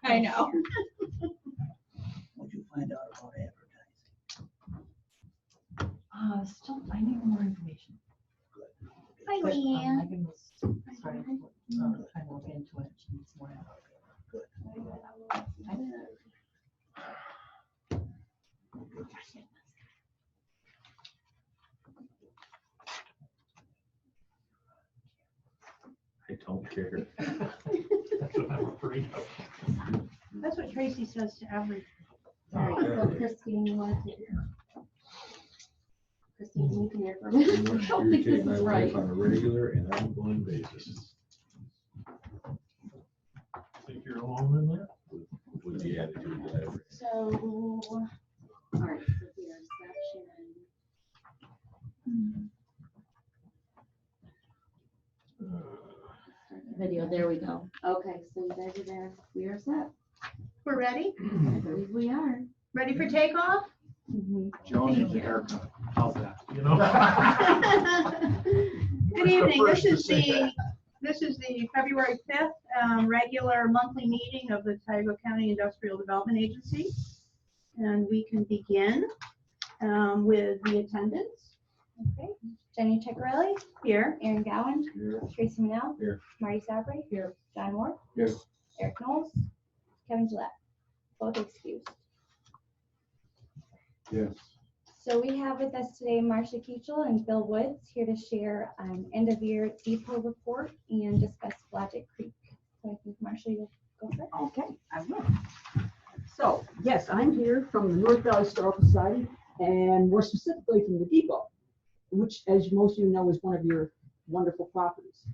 I know. What'd you find out about advertising? Still finding more information. Hi, But, Leanne. Megan was starting to trying to look into it. She needs more help. I don't care. That's what I'm afraid of. That's what Tracy says to every. All right, so Christine, you want to? Christine, you can hear from me. I want to irritate my Right. wife on a regular and ongoing basis Think you're alone in that? with the attitude that I bring. So, all right, so here's section. Video, there we go. Okay, so you guys are there. We are set. We're ready? I believe we are. Ready for takeoff? Joan Thank needs a you. haircut. How's that? You know? Good evening. First to say This is the February 5th regular monthly meeting of the Tioga County Industrial Development Agency. And we can begin with the attendance. Okay, Jenny Ciccarelli, Here. Aaron Gowan, Here. Tracy Manell, Here. Marty Sabri, Here. John Moore, Here. Eric Knowles, Kevin Gillette, both excused. Yes. So we have with us today Marcia Keachel and Bill Woods here to share an end of year depot report and discuss Logic Creek. So I think Marcia, you'll go first. Okay, I will. So, yes, I'm here from the North Valley Historical Society, and more specifically from the depot, which, as most of you know, is one of your wonderful properties.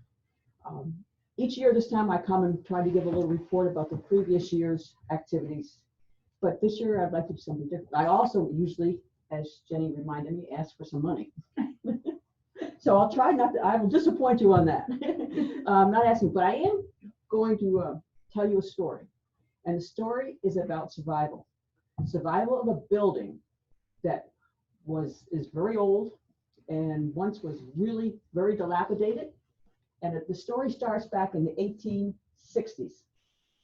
Each year this time I come and try to give a little report about the previous year's activities, but this year I'd like to do something different. I also usually, as Jenny reminded me, ask for some money. So I'll try not to, I will disappoint you on that. I'm not asking, but I am going to tell you a story. And the story is about survival. Survival of a building that is very old and once was really very dilapidated. And the story starts back in the 1860s.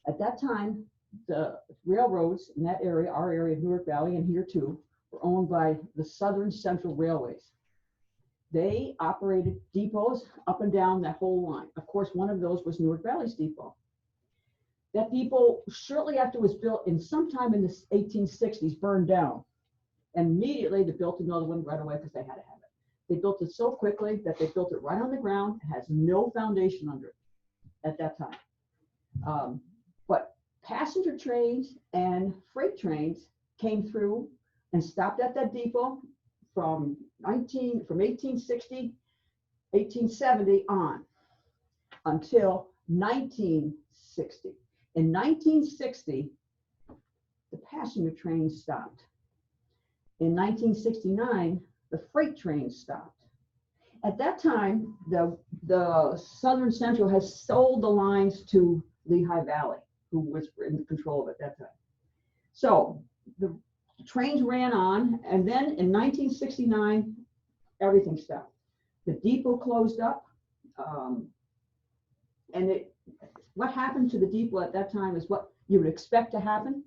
At that time, the railroads in that area, our area of Newark Valley and here too, were owned by the Southern Central Railways. They operated depots up and down that whole line. Of course, one of those was Newark Valley's depot. That depot, shortly after it was built, in sometime in the 1860s, burned down. And immediately they built another one right away because they had to have it. They built it so quickly that they built it right on the ground. It has no foundation under it at that time. But passenger trains and freight trains came through and stopped at that depot from 1860, 1870 on until 1960. In 1960, the passenger trains stopped. In 1969, the freight trains stopped. At that time, the Southern Central has sold the lines to Lehigh Valley, who was in control of it at that time. So the trains ran on, and then in 1969, everything stopped. The depot closed up, and what happened to the depot at that time is what you would expect to happen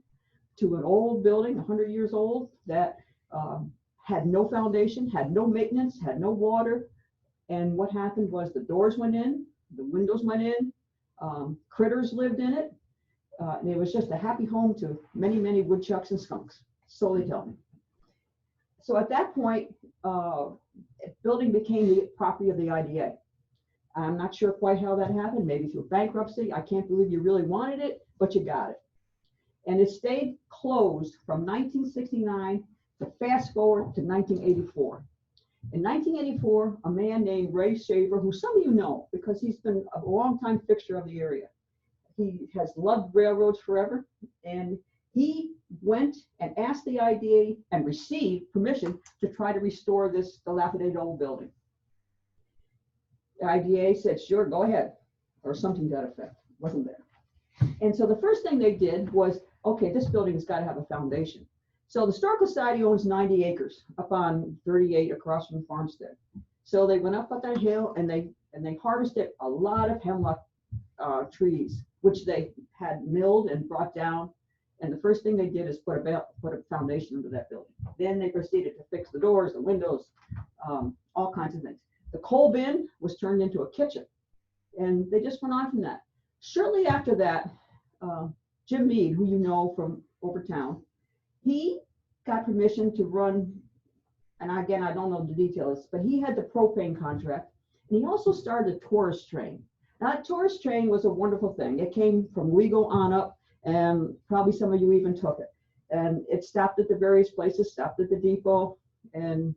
to an old building, 100 years old, that had no foundation, had no maintenance, had no water. And what happened was the doors went in, the windows went in, critters lived in it, and it was just a happy home to many, many woodchucks and skunks, so they tell me. So at that point, building became the property of the IDA. I'm not sure quite how that happened, maybe through bankruptcy. I can't believe you really wanted it, but you got it. And it stayed closed from 1969 to fast forward to 1984. In 1984, a man named Ray Shaver, who some of you know because he's been a long-time fixture of the area. He has loved railroads forever, and he went and asked the IDA and received permission to try to restore this dilapidated old building. The IDA said, sure, go ahead, or something to that effect. Wasn't there. And so the first thing they did was, okay, this building has got to have a foundation. So the Historical Society owns 90 acres up on 38 across from Farmstead. So they went up that hill and they harvested a lot of hemlock trees, which they had milled and brought down. And the first thing they did is put a foundation into that building. Then they proceeded to fix the doors, the windows, all kinds of things. The coal bin was turned into a kitchen, and they just went on from that. Shortly after that, Jim Mead, who you know from over town, he got permission to run, and again, I don't know the details, but he had the propane contract, and he also started a tourist train. Now, that tourist train was a wonderful thing. It came from Wego on up, and probably some of you even took it. And it stopped at the various places, stopped at the depot, and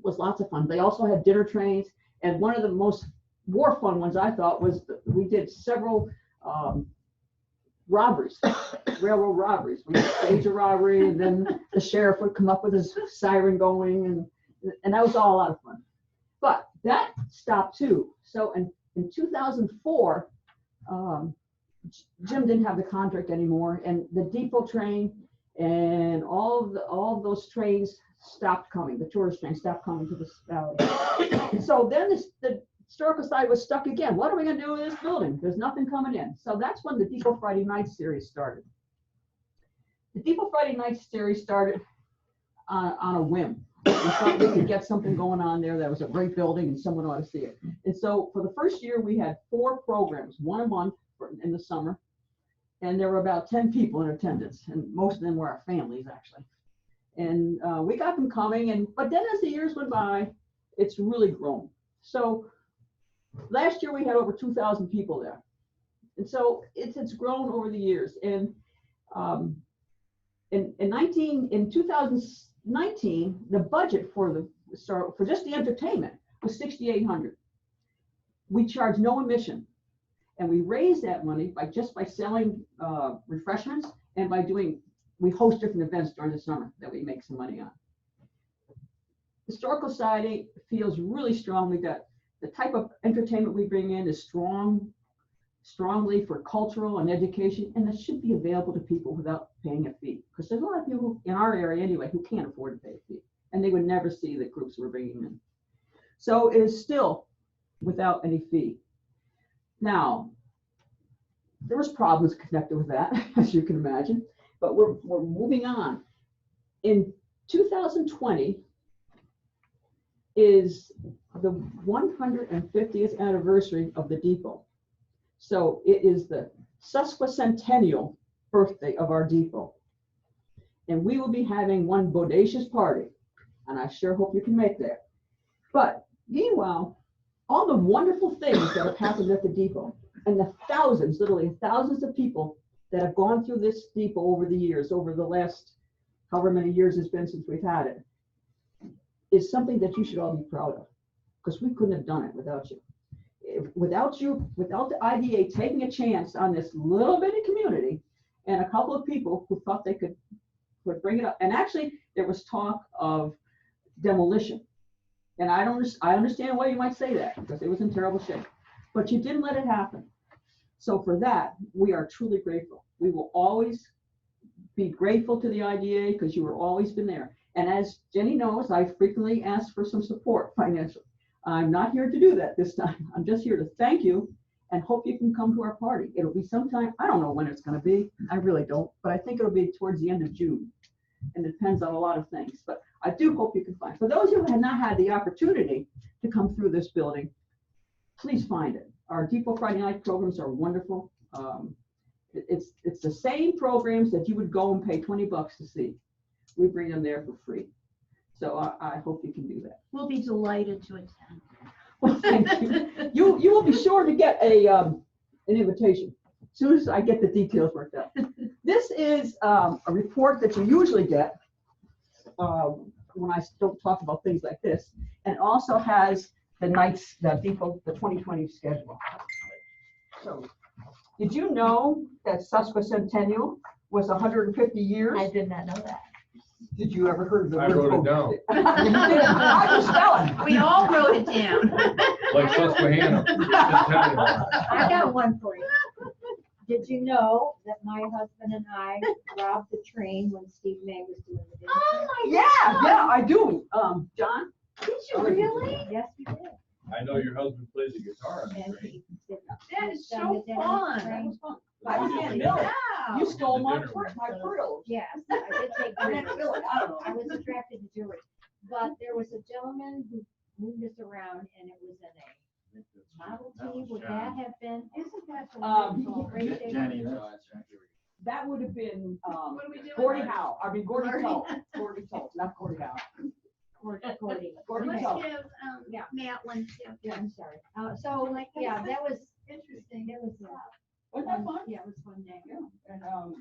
was lots of fun. They also had dinner trains, and one of the most more fun ones I thought was we did several robberies, railroad robberies. We staged a robbery, and then the sheriff would come up with his siren going, and that was all a lot of fun. But that stopped too. So in 2004, Jim didn't have the contract anymore, and the depot train and all of those trains stopped coming. The tourist train stopped coming to this valley. So then the Historical Society was stuck again. What are we going to do with this building? There's nothing coming in. So that's when the Depot Friday Night series started. The Depot Friday Night series started on a whim. We thought we could get something going on there that was a great building and someone ought to see it. And so for the first year, we had 4 programs, 1 a month in the summer. And there were about 10 people in attendance, and most of them were our families, actually. And we got them coming, but then as the years went by, it's really grown. So last year we had over 2,000 people there. And so it's grown over the years. And in 2019, the budget for just the entertainment was $6,800. We charge no admission. And we raise that money by selling refreshments and by we host different events during the summer that we make some money on. Historical Society feels really strongly that the type of entertainment we bring in is strongly for cultural and education, and that should be available to people without paying a fee. Because there's a lot of people in our area anyway who can't afford to pay a fee, and they would never see the groups we're bringing in. So it is still without any fee. Now, there was problems connected with that, as you can imagine, but we're moving on. In 2020 is the 150th anniversary of the depot. So it is the sesquicentennial birthday of our depot. And we will be having one bodacious party, and I sure hope you can make that. But meanwhile, all the wonderful things that have happened at the depot, and the thousands, literally thousands of people that have gone through this depot over the years, over the last however many years it's been since we've had it, is something that you should all be proud of, because we couldn't have done it without you. Without the IDA taking a chance on this little bitty community and a couple of people who thought they could bring it up. And actually, there was talk of demolition. And I understand why you might say that, because it was in terrible shape. But you didn't let it happen. So for that, we are truly grateful. We will always be grateful to the IDA because you have always been there. And as Jenny knows, I frequently ask for some support financially. I'm not here to do that this time. I'm just here to thank you and hope you can come to our party. It'll be sometime, I don't know when it's going to be. I really don't, but I think it'll be towards the end of June. And it depends on a lot of things. But I do hope you can find. For those who have not had the opportunity to come through this building, please find it. Our Depot Friday night programs are wonderful. It's the same programs that you would go and pay $20 to see. We bring them there for free. So I hope you can do that. We'll be delighted to attend. Well, thank you. You will be sure to get an invitation as soon as I get the details worked out. This is a report that you usually get when I don't talk about things like this, and also has the Depot, the 2020 schedule. So, did you know that sesquicentennial was 150 years? I did not know that. Did you ever heard of the I word? wrote it down. How'd you spell it? We all wrote it down. Like Susquehanna. I got one for you. Did you know that my husband and I robbed the train when Steve May was doing the dinner? Oh my Yeah, I do. John? Did you really? Yes, we did. I know your husband plays the guitar on the And train. he did. That is done so the dinner fun. train. I can't mill it. You stole my pearls. Yes, I did take I didn't pictures. mill it, I don't know. I was attracted to jewelry, but there was a gentleman who moved us around and it was in a Model T, would that have been? Isn't that Great day. Jenny, That would have been, What are we doing? Gordie Howe, I mean, Gordie Toe, Gordie Toe, not Gordie Howe. Gordy. Gordie Let's Toe. give, Yeah. Matt one too. Yeah, I'm sorry. So, yeah, that was, Interesting. that was, Wasn't that fun? yeah, it was a fun day. Yeah, and, and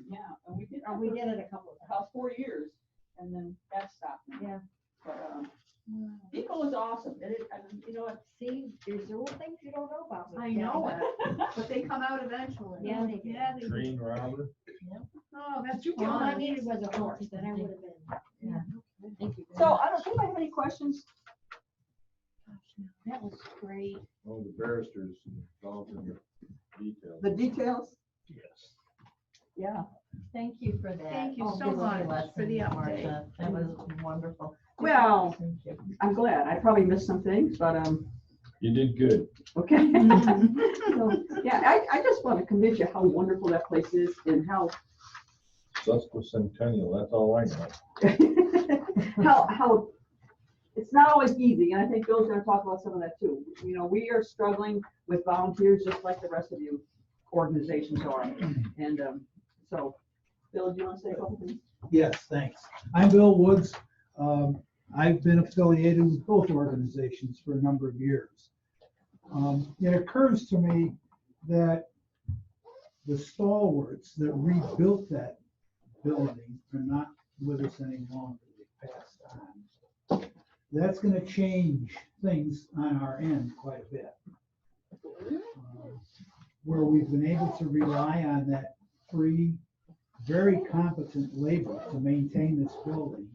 we did, We did it a couple of times. about 4 years, and then that stopped. Yeah. But, Depot is awesome, it is, and you know what? See, there's little things you don't know about. I know it, but they come out eventually. Yeah, they do. Yeah, they do. Green robber. Oh, that's All I fun. needed was a horse, then I would have been. Yeah. Thank you. So, I don't think I have any questions. That was great. Oh, the barristers involved in the details. The details? Yes. Yeah. Thank you for that. Thank you Oh, so give us a much lesson, for the update. Marcia. That was wonderful. Well, Thank you. I'm glad, I probably missed some things, but, You did good. okay. So, yeah, I just want to convince you how wonderful that place is and how, Sesquicentennial, that's all I know. how it's not always easy, and I think Bill's gonna talk about some of that too. You know, we are struggling with volunteers just like the rest of you organizations are. And so, Bill, do you want to say a couple things? Yes, thanks. I'm Bill Woods. I've been affiliated with both organizations for a number of years. It occurs to me that the stalwarts that rebuilt that building are not with us any longer. They passed on. That's going to change things on our end quite a bit. Where we've been able to rely on that free, very competent labor to maintain this building,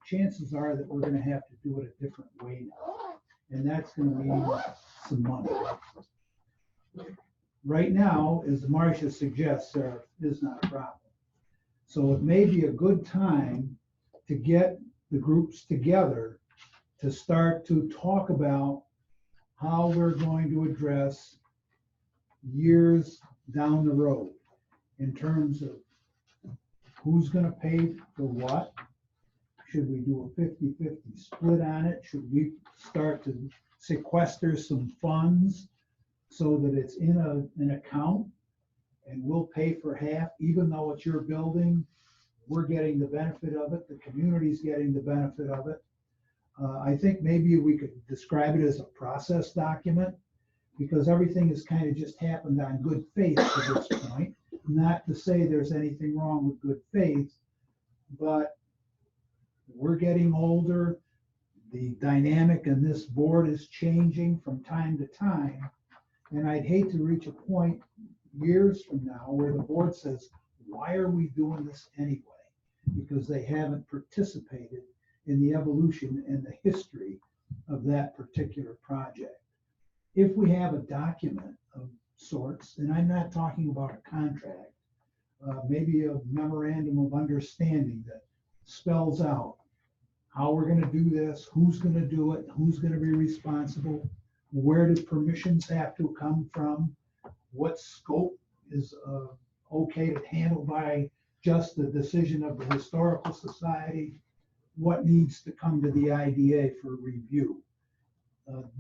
chances are that we're going to have to do it a different way now. And that's going to mean some money. Right now, as Marcia suggests, there is not a problem. So it may be a good time to get the groups together to start to talk about how we're going to address years down the road in terms of who's going to pay for what. Should we do a 50-50 split on it? Should we start to sequester some funds so that it's in an account and we'll pay for half, even though it's your building? We're getting the benefit of it. The community's getting the benefit of it. I think maybe we could describe it as a process document, because everything has kind of just happened on good faith to this point. Not to say there's anything wrong with good faith, but we're getting older. The dynamic in this board is changing from time to time. And I'd hate to reach a point years from now where the board says, why are we doing this anyway? Because they haven't participated in the evolution and the history of that particular project. If we have a document of sorts, and I'm not talking about a contract, maybe a memorandum of understanding that spells out how we're going to do this, who's going to do it, who's going to be responsible, where do permissions have to come from, what scope is okay to handle by just the decision of the Historical Society, what needs to come to the IDA for review,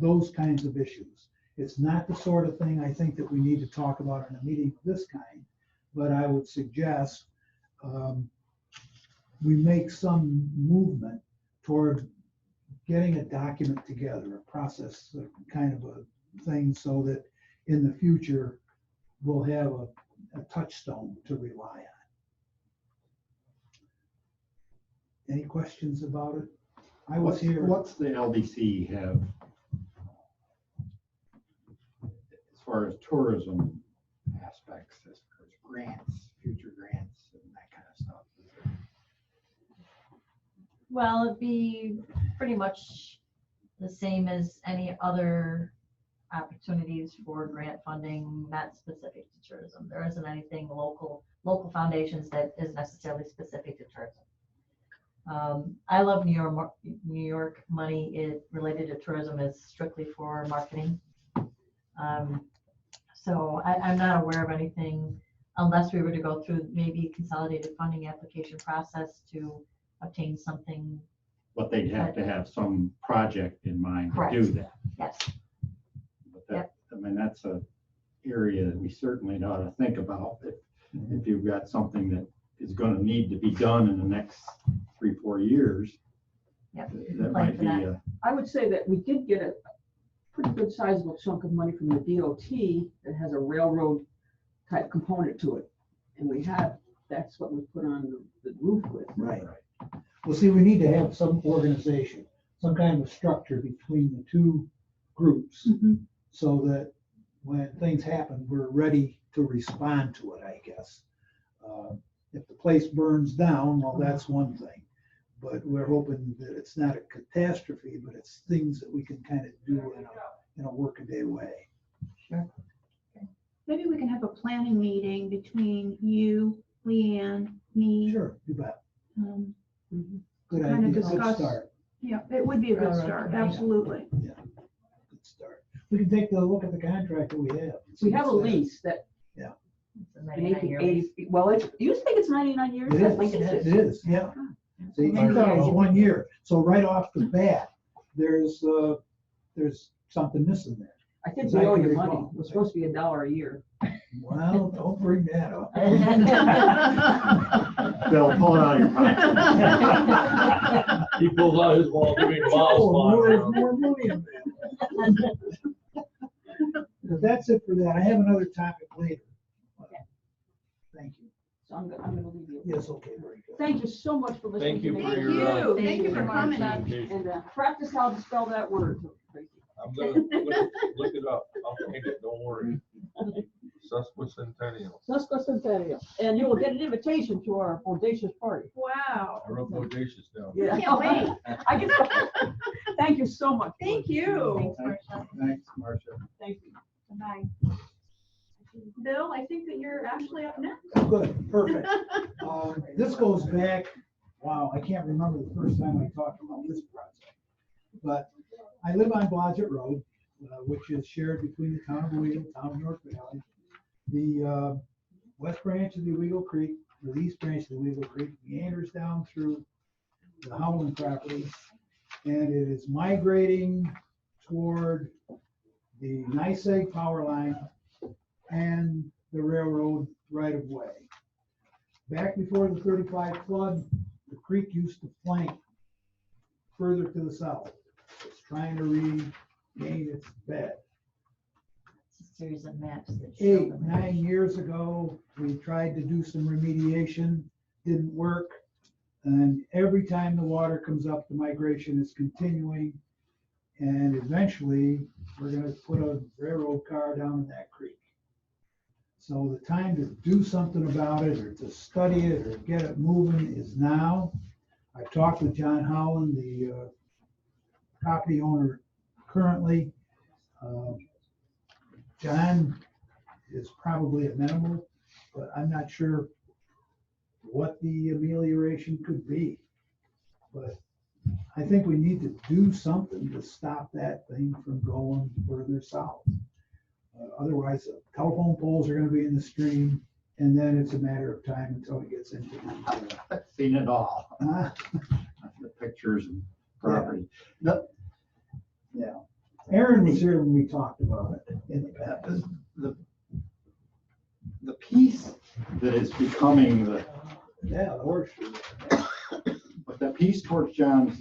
those kinds of issues. It's not the sort of thing I think that we need to talk about in a meeting of this kind, but I would suggest we make some movement toward getting a document together, a process, kind of a thing, so that in the future we'll have a touchstone to rely on. Any questions about it? I was here. What's the LDC have as far as tourism aspects, as far as grants, future grants and that kind of stuff? Well, it'd be pretty much the same as any other opportunities for grant funding, not specific to tourism. There isn't anything local foundations that is necessarily specific to tourism. I love New York money related to tourism is strictly for marketing. So I'm not aware of anything unless we were to go through maybe consolidated funding application process to obtain something. But they'd have to have some project in mind to Correct. do that. Yes. But that, I mean, that's a area that we certainly ought to think about. If you've got something that is gonna need to be done in the next 3-4 years, Yep. that Plan might for be that. I would say that we did get a pretty good sizable chunk of money from the DOT that has a railroad type component to it. And that's what we put on the roof with. Right. Well, see, we need to have some organization, some kind of structure between the two groups so that when things happen, we're ready to respond to it, I guess. If the place burns down, well, that's one thing. But we're hoping that it's not a catastrophe, but it's things that we can kind of do in a workaday way. Sure. Maybe we can have a planning meeting between you, Leanne, me. Sure, you bet. Good Kind of idea, good discuss- start, Yeah, it would be a good Railroad start, committee. absolutely. good start. We can take a look at the contract that we have. We have a lease that It's a in 99-year lease. 1880, well, you think it's 99 years? It I is, think it is, yeah. See, Many it's years. 1 year, so right off the bat, there's something missing there. I think As we I owe can you money. recall. It was supposed to be $1 a year. Well, don't bring that up. Bill, pull it out of your pocket. He pulls out his wall, giving Oh, there's miles. more money in there. But that's it for that. I have another topic later. Thank you. So I'm gonna leave you. Yes, okay, very good. Thank you so much for listening. Thank you to me. for Thank your, you, Thank thank you you for for coming. presentation. And practice how to spell that word. I'm gonna look it up. I'll change it, don't worry. Sesquicentennial. Sesquicentennial. And you will get an invitation to our audacious party. Wow. I wrote bodacious down. Yeah. Can't wait. I can, thank you so much. Thank you. Thanks, Marcia. Thanks, Marcia. Thank you. Bye. Bill, I think that you're actually up next. Good, perfect. This goes back, wow, I can't remember the first time I talked about this project. But I live on Blodgett Road, which is shared between the town of Owego, town of North Valley. The west branch of the Owego Creek, or the east branch of the Owego Creek, meanders down through the Howland property. And it is migrating toward the NYSEG power line and the railroad right of way. Back before the 35 flood, the creek used to flank further to the south. It's trying to regain its bed. It's a series of maps that show 8, them. 9 years ago, we tried to do some remediation, didn't work. And every time the water comes up, the migration is continuing. And eventually, we're gonna put a railroad car down in that creek. So the time to do something about it, or to study it, or get it moving is now. I've talked with John Howland, the property owner currently. John is probably amenable, but I'm not sure what the amelioration could be. But I think we need to do something to stop that thing from going further south. Otherwise, the telephone poles are gonna be in the stream, and then it's a matter of time until it gets into the. I've seen it all. The pictures and property. Yeah, Aaron was here when we talked about it in the past. The piece that is becoming Yeah, the horseshoe. but that piece towards John's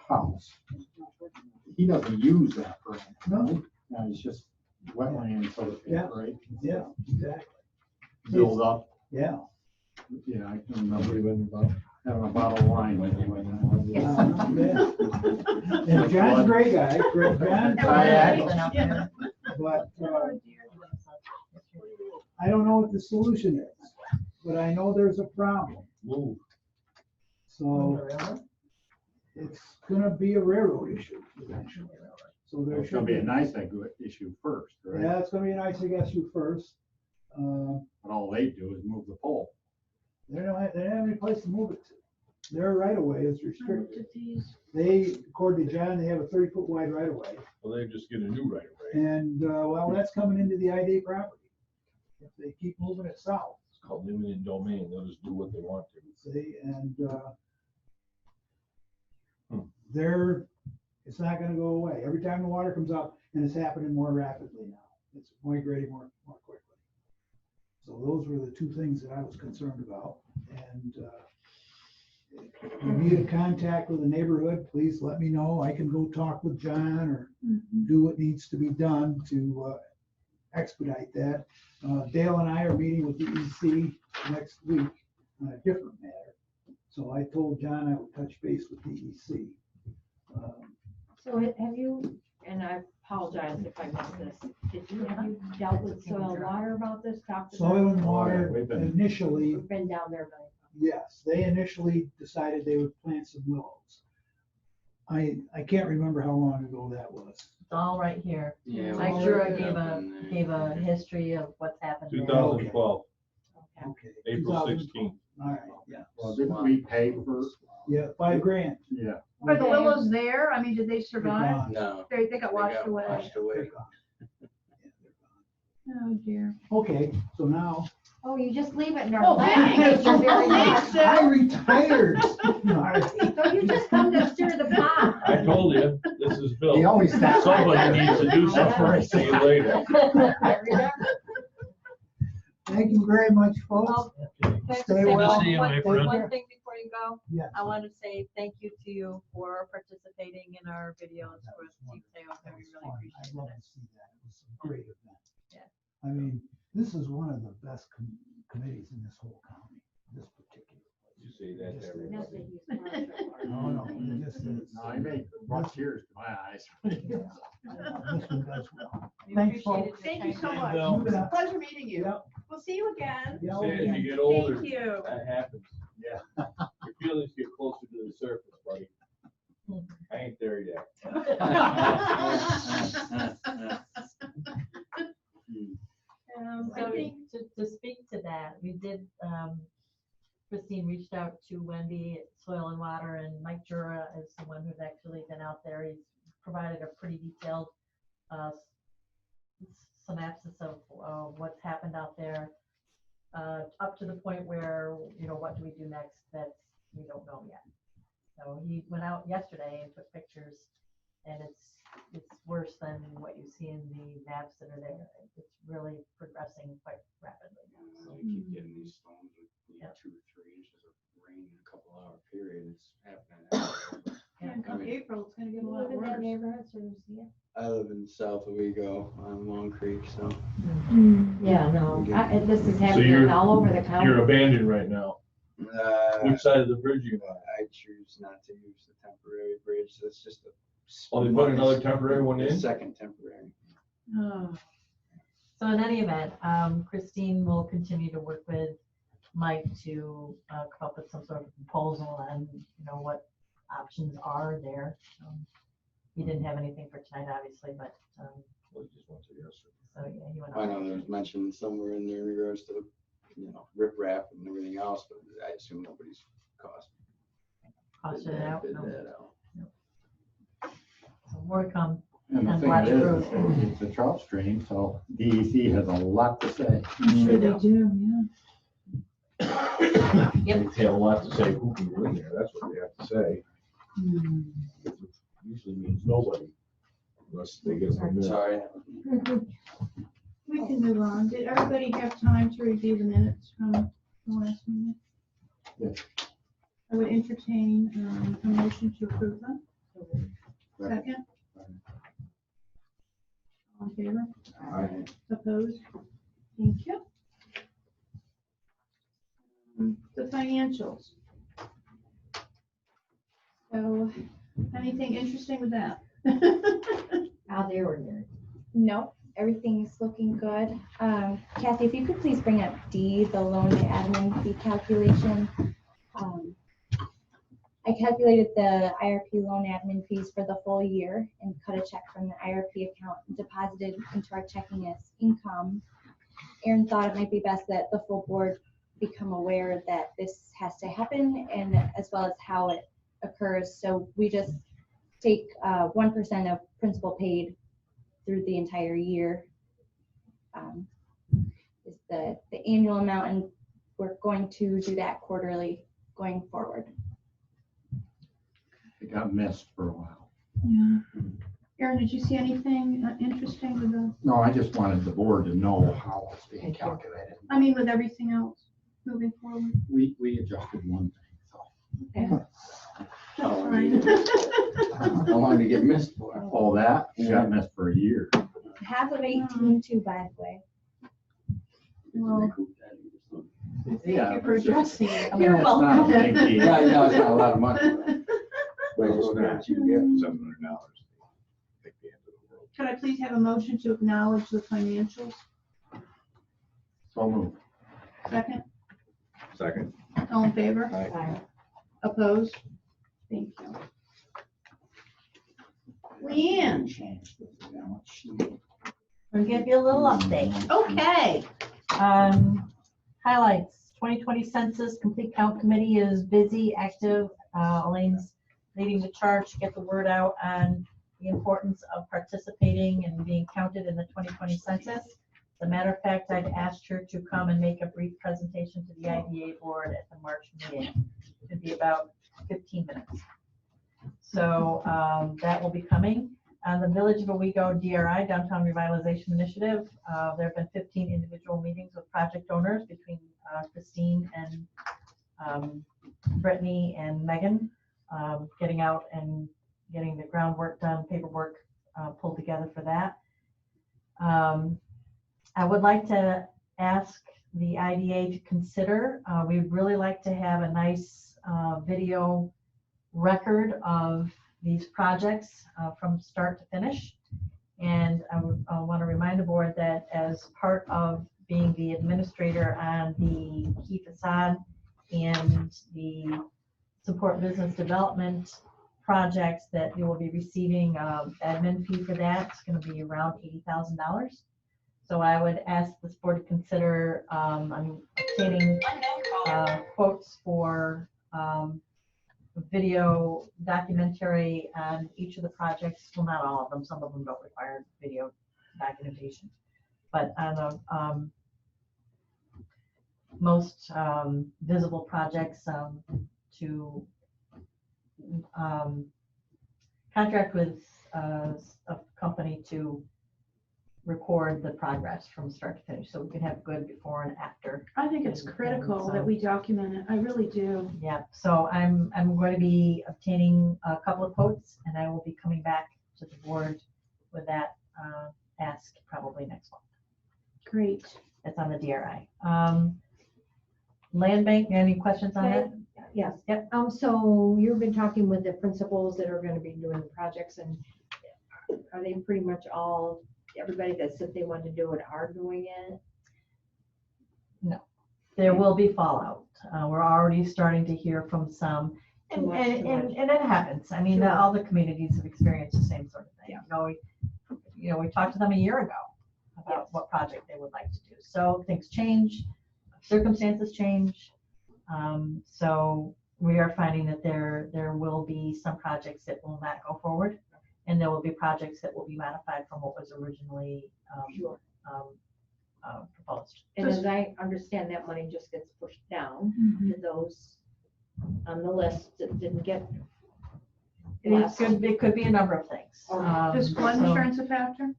house, he doesn't use that for anything. No, No, it's just wetland, so to speak, Yeah. right? yeah, exactly. Build up. Yeah. Yeah, I can remember having a bottle of wine with him. And John's a great guy, great John. Kayak. But I don't know what the solution is, but I know there's a problem. Move. So it's gonna be a railroad issue eventually. So there It's should gonna be be. a nice issue first, right? Yeah, it's gonna be a nice issue first. But all they do is move the pole. They don't have any place to move it to. Their right of way is restricted. They, according to John, they have a 30-foot wide right of way. Well, they just get a new right of way. and, well, that's coming into the ID property. If they keep moving it south, It's called limited domain. They'll just do what they want to. see, and, Hmm. it's not gonna go away. Every time the water comes up, and it's happening more rapidly now. It's migrating more quickly. So those were the two things that I was concerned about, and, if you need a contact with the neighborhood, please let me know. I can go talk with John or do what needs to be done to expedite that. Dale and I are meeting with the EC next week on a different matter. So I told John I would touch base with the EC. So have you, and I apologize if I missed this, have you dealt with soil and water about this? Talked to them? Soil and Oh, yeah, water we've been- initially, We've been down there, but. yes, they initially decided they would plant some willows. I can't remember how long ago that was. It's all right here. Yeah. Mike well, Jura yeah. gave a history of what's happened there. 2012, Okay. Okay. April 2012. 16th. All right, yeah, Well, didn't we pay for, yeah, $5,000. yeah, Are the willows there? I mean, did they survive? Gone. No. They got washed away. Washed They're away. gone. Yeah, they're gone. Oh, dear. Okay, so now Oh, you just leave it in our Oh, lap. thanks. Thank you very Thanks, much. I retired. Marty. So you just come to stir the pot. I told you, this is he Bill. always stops. Somebody needs to do something. See you later. I remember. Thank you very much, folks. Stay well. One Take care. thing before you go, Yes. I want to say thank you to you for participating in our videos That for was wonderful. details. That We was really fun. appreciate I'd love it. to see that. It was a great event. Yeah. I mean, this is one of the best committees in this whole county, this particular You place. say that to Just- everybody. Not that he's sponsored. No, it just is. No, I made brought tears to my eyes. Yeah. This one does well. We Thanks, appreciated folks. your Thank you so time. much. Bill. It was a pleasure meeting you. Yep. We'll see you again. Yeah, See, as okay. you get older, Thank you. that happens. Yeah. Your feelings get closer to the surface, buddy. I ain't there yet. I So think, to speak to that, we did, Christine reached out to Wendy at Soil and Water, and Mike Jura is the one who's actually been out there. He's provided a pretty detailed synopsis of what's happened out there, up to the point where, what do we do next? We don't know yet. So he went out yesterday and took pictures, and it's worse than what you see in the maps that are there. It's really progressing quite rapidly. So we keep getting these storms with Yep. 2 or 3 inches of rain in a couple-hour period. It's happening everywhere. and come I mean- April, it's gonna get a You lot live in that worse. neighborhood, so you see it. I live in south of Wego on Long Creek, so. Yeah, no, this is you're- happening all over the county. You're abandoned right now. Uh, Which side of the bridge you on? I choose not to use the temporary bridge. That's just a. Oh, they put another temporary one The in? second temporary. Oh, So in any event, Christine will continue to work with Mike to come up with some sort of proposal and, what options are there. He didn't have anything for tonight, obviously, but, Well, you just went to yes. so yeah, he went I out. know there's mention somewhere in there in regards to, riprap and everything else, but I assume nobody's Costed it out. bid No. that out. So more to come. And the And thing watch is, growth. it's a trout stream, so DEC has a lot to say. I'm sure they do, yeah. They have a lot to say, who can go in there, that's what they have to say. Usually means nobody, unless they get some. Sorry. We can move on. Did everybody have time to review the minutes from the last meeting? Yes. I would entertain a motion to approve them. Second? All in favor? Opposed? Thank you. The financials. So, anything interesting with that? Out the ordinary. No, everything's looking good. Kathy, if you could please bring up D, the loan admin fee calculation. I calculated the IRP loan admin fees for the full year and cut a check from the IRP account and deposited into our checking as income. Aaron thought it might be best that the full board become aware that this has to happen, and as well as how it occurs. So we just take 1% of principal paid through the entire year. Is the annual amount, and we're going to do that quarterly going forward. It got missed for a while. Yeah. Aaron, did you see anything interesting with the, No, I just wanted the board to know how it's being calculated. I mean, with everything else moving forward? We adjusted one thing, so. That's fine. How long did it get missed for? All that got missed for a year. Half of 18 too, by the way. Well, thank Yeah, you for it's just- addressing it. I mean, it's not a big deal. Yeah, I know, it's not a lot of money. Well, it's not, you get $700. Take the end of the world. Could I please have a motion to acknowledge the financials? So moved. Second, Second. all in favor? Aye. Opposed? Thank you. Leanne, Change the balance sheet. We'll give you a little update. okay. Highlights, 2020 Census Complete Count Committee is busy, active. Elaine's leading the charge to get the word out on the importance of participating and being counted in the 2020 census. As a matter of fact, I've asked her to come and make a brief presentation to the IDA board at the March meeting. It should be about 15 minutes. So that will be coming. The Village of Owego DRI, Downtown Revitalization Initiative, there have been 15 individual meetings with project owners between Christine and Brittany and Megan, getting out and getting the groundwork done, paperwork pulled together for that. I would like to ask the IDA to consider, we'd really like to have a nice video record of these projects from start to finish. And I want to remind the board that as part of being the administrator on the key facade and the support business development projects, that you will be receiving admin fee for that. It's going to be around $80,000. So I would ask this board to consider I'm obtaining quotes for video documentary on each of the projects. Well, not all of them. Some of them don't require video documentation. But on the most visible projects, to contract with a company to record the progress from start to finish, so we can have good before and after. I think it's critical that we document it. I really do. Yeah, so I'm going to be obtaining a couple of quotes, and I will be coming back to the board with that ask probably next month. Great. That's on the DRI. Land bank, any questions on that? Yes. Yep. So you've been talking with the principals that are gonna be doing the projects, and are they pretty much all, everybody that said they wanted to do it are doing it? There will be fallout. We're already starting to hear from some, and Too much. it happens. I mean, Sure. all the communities have experienced the same sort of thing. We talked to them a year ago about what project they would like to do. So things change, circumstances change. So we are finding that there will be some projects that will not go forward, and there will be projects that will be modified from what was originally proposed. And as I understand, that money just gets pushed down Mm-hmm. to those on the list that didn't get. It could be a number of things. Is flood So- insurance a factor?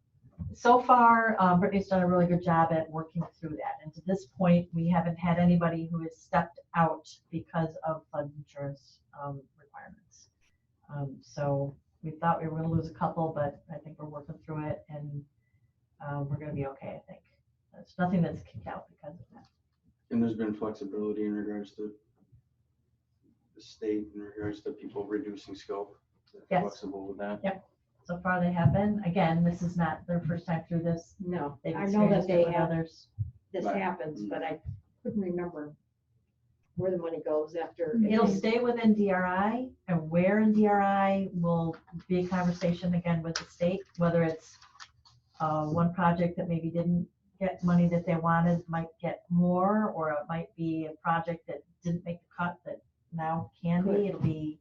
So far, Brittany's done a really good job at working through that. And to this point, we haven't had anybody who has stepped out because of flood insurance requirements. So we thought we were going to lose a couple, but I think we're working through it, and we're going to be okay, I think. There's nothing that's kicked out because of that. And there's been flexibility in regards to the state, in regards to people reducing scope. They're Yes. Flexible with that. Yep. So far they have been. Again, this is not their first time through this. No, They've I know that experienced it they with have, others. this Right. happens, but I couldn't remember where the money goes after. It'll stay within DRI, and where in DRI will be a conversation again with the state, whether it's one project that maybe didn't get money that they wanted might get more, or it might be a project that didn't make the cut that now can be. It'll be,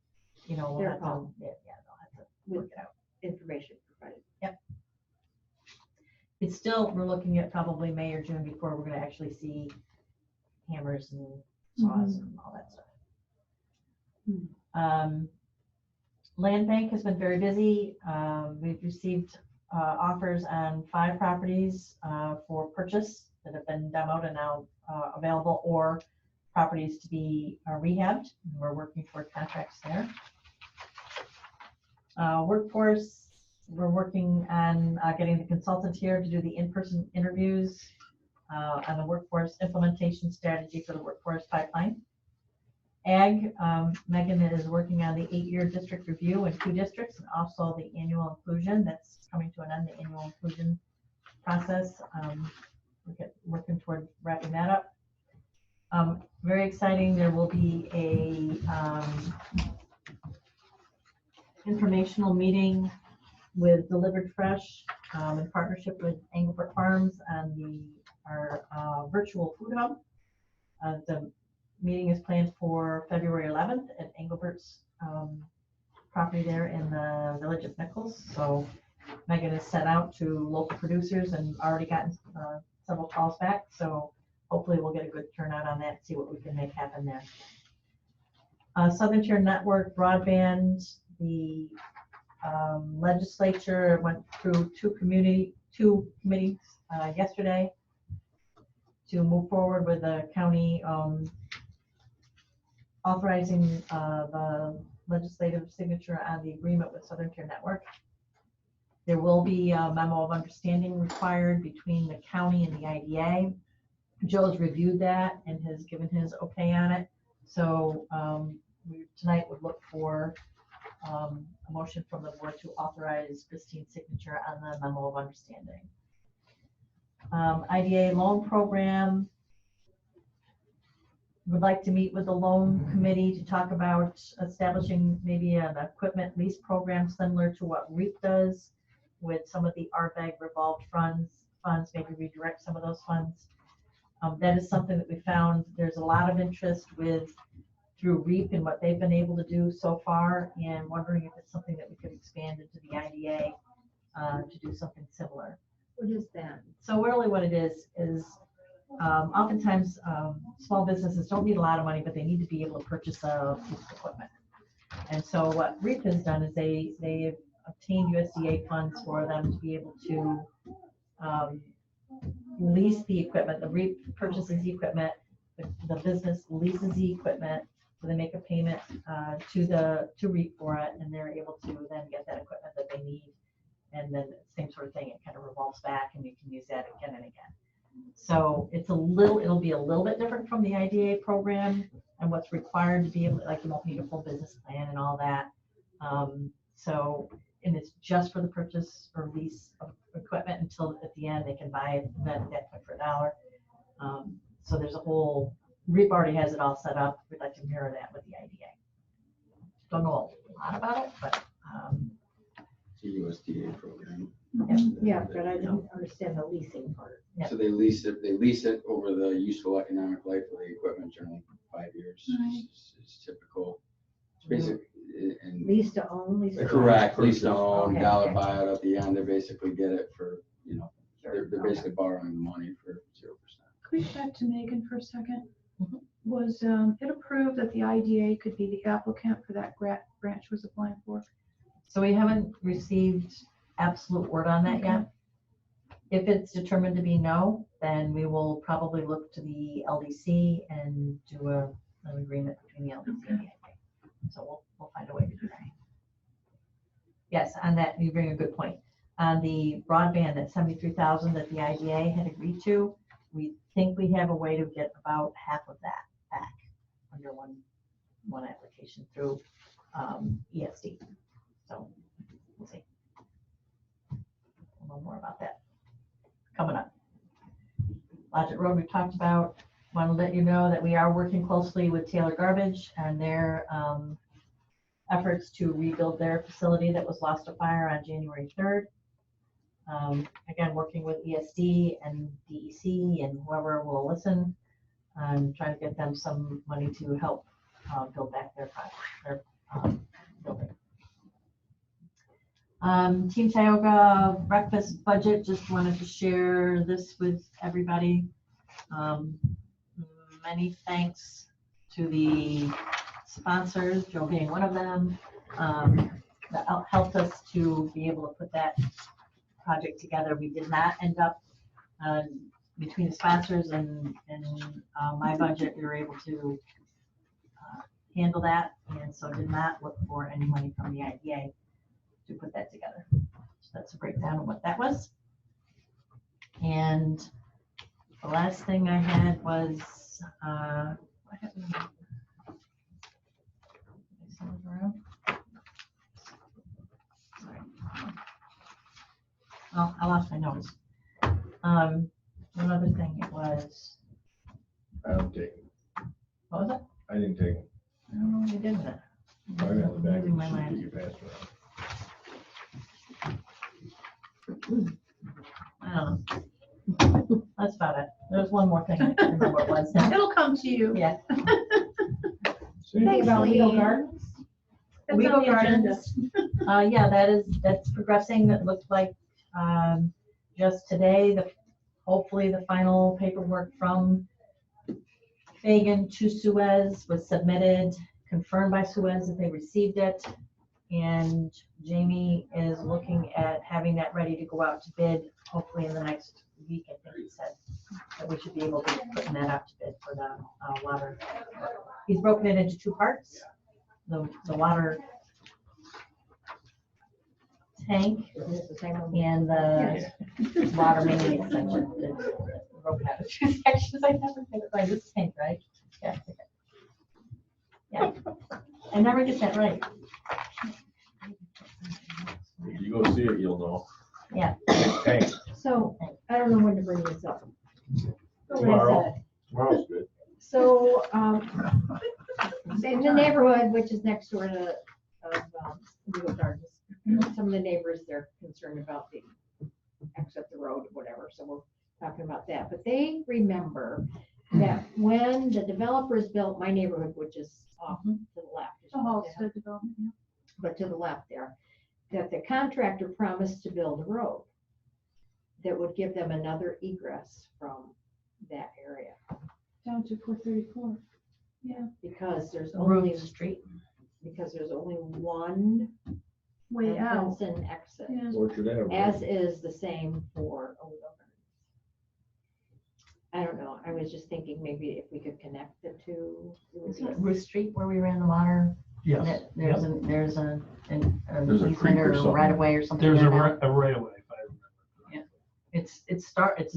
we'll Their have to, call. they'll have to work it out. Information provided. still, we're looking at probably May or June before we're gonna actually see hammers and saws and all that stuff. Land bank has been very busy. We've received offers on 5 properties for purchase that have been demoed and now available, or properties to be rehabbed. We're working toward contracts there. Workforce, we're working on getting the consultant here to do the in-person interviews on the workforce implementation strategy for the workforce pipeline. Ag, Megan is working on the 8-year district review in 2 districts, and also the annual inclusion that's coming to an end, the annual inclusion process. We're working toward wrapping that up. Very exciting, there will be a informational meeting with Delivered Fresh in partnership with Engelbert Farms and our virtual food hub. The meeting is planned for February 11th at Engelbert's property there in the village of Nichols. So Megan has set out to local producers and already gotten several calls back. So hopefully we'll get a good turnout on that, see what we can make happen there. Southern Tier Network broadband, the legislature went through two committees yesterday to move forward with the county authorizing the legislative signature on the agreement with Southern Tier Network. There will be a memo of understanding required between the county and the IDA. Joe's reviewed that and has given his okay on it. So we tonight would look for a motion from the board to authorize Christine's signature on the memo of understanding. IDA loan program. Would like to meet with the loan committee to talk about establishing maybe an equipment lease program similar to what REAP does with some of the RBAG revolved funds, maybe redirect some of those funds. That is something that we found there's a lot of interest with through REAP and what they've been able to do so far, and wondering if it's something that we could expand into the IDA to do something similar. What is that? So really what it is oftentimes small businesses don't need a lot of money, but they need to be able to purchase a piece of equipment. And so what REAP has done is they've obtained USDA funds for them to be able to lease the equipment. The REAP purchases the equipment, the business leases the equipment, so they make a payment to REAP for it, and they're able to then get that equipment that they need. And then same sort of thing, it kind of revolves back and you can use that again and again. So it'll be a little bit different from the IDA program and what's required to be able, like you won't need a full business plan and all that. And it's just for the purchase or lease of equipment until at the end they can buy it and then get it for $1. So there's a whole, REAP already has it all set up. We'd like to mirror that with the IDA. Don't know a lot about it, but It's a USDA program. Yeah, but I don't understand the leasing part. Yeah. So they lease it over the useful economic life of the equipment, generally 5 years. Right. It's typical. It's basic. And Lease to own, lease to own. correct, lease to own, Okay, dollar okay. buyout at the end. They basically get it for, they're Okay. basically borrowing the money for 0%. Could we back to Megan for a second? Mhm. Was it approved that the IDA could be the applicant for that grant she was applying for? so we haven't received absolute word on that yet. If it's determined to be no, then we will probably look to the LDC and do an agreement between the LDC and the IDA. So we'll find a way to do that. Yes, on that, you bring a good point. On the broadband, that 73,000 that the IDA had agreed to, we think we have a way to get about half of that back under one application through ESD. So we'll see. We'll know more about that coming up. Lodgett Road we talked about. Want to let you know that we are working closely with Taylor Garbage and their efforts to rebuild their facility that was lost to fire on January 3rd. Again, working with ESD and DEC and whoever will listen and trying to get them some money to help build back their building. Team Tioga breakfast budget, just wanted to share this with everybody. Many thanks to the sponsors, Joe being one of them, that helped us to be able to put that project together. We did not end up, between the sponsors and my budget, we were able to handle that, and so did not look for any money from the IDA to put that together. So that's a breakdown of what that was. And the last thing I had was, what happened? Did I send it around? Sorry. Oh, I lost my notes. One other thing it was, I don't take it. what was it? I didn't take it. I don't know what I did with it. Probably on the back of Losing the my sheet that mind. you passed around. I don't know. That's about it. There's one more thing I can't remember what it was now. It'll come to you. Yeah. Think about Legal Lean. Gardens. It's Legal on the agenda. Gardens. Yeah, that's progressing. That looks like, just today, hopefully the final paperwork from Fagan to Suez was submitted, confirmed by Suez that they received it. And Jamie is looking at having that ready to go out to bid, hopefully in the next week, I think he said, that we should be able to put that out to bid for the water. He's broken it into two parts. The water tank Isn't it the same one? and the water main section. It's broken out into two sections. I never get it right. This tank, right? Yeah. Okay. Yeah. I never get that right. If you go see it, you'll know. Yeah. Hey, So, I don't know when to bring this up. tomorrow, tomorrow's good. So, in the neighborhood, which is next door to, Legal Gardens, some of the neighbors, they're concerned about the exit the road, whatever, so we're talking about that. But they remember that when the developers built my neighborhood, which is off to the left. The Halsted development, yeah. But to the left there, that the contractor promised to build a road that would give them another egress from that area, Down to 434. Yeah, because there's Road only, Street. because there's only one way out. entrance and exit, Yeah. Orchard Ave. as is the same for Old Gardens. I don't know, I was just thinking maybe if we could connect the two. it would Isn't it be- Ruth Street where we ran the water? Yes. There's a There's a easement creek or or something. right away or something. There's there a now. right of way, if I remember. It's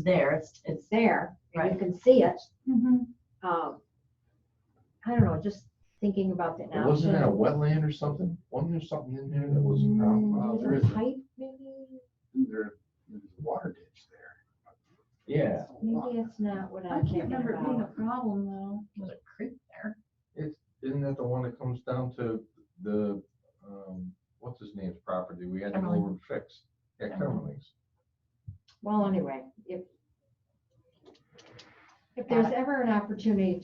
there. It's It's there, and you Right. can see it. Mhm. I don't know, just thinking about the option. Wasn't that a wetland or something? Wasn't there something in there that was a problem? There's a pipe, maybe, There's a water ditch there. Yeah, maybe it's not what I I'm can't thinking remember it being a about. problem though. there's a creek there. isn't that the one that comes down to the, what's his name's property? We had to go Kimmerly. over and fix. Yeah, Kimmerly's. Well, anyway, if there's ever an opportunity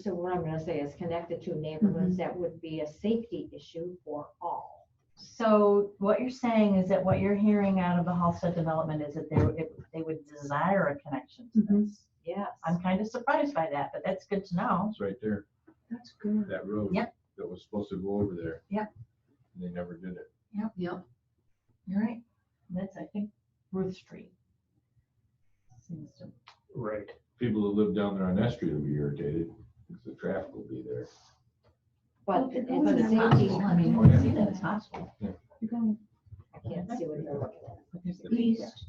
so what I'm gonna say is connected to neighborhoods, that would be a safety issue for all. So what you're saying is that what you're hearing out of the Halsted development is that they would desire a connection to this. Yes. I'm kind of surprised by that, but that's good to know. It's right there, That's good. that road. Yep. That was supposed to go over there. Yep. And they never did it. You're right. That's, I think, Ruth Street. Seems to- Right. People that live down there on that street will be irritated, because the traffic will be there. But Well, if it's you're a going It's there, safety, possible. I mean, Oh, we yeah. see that it's possible. You're going I can't see what you're looking at. But there's a east.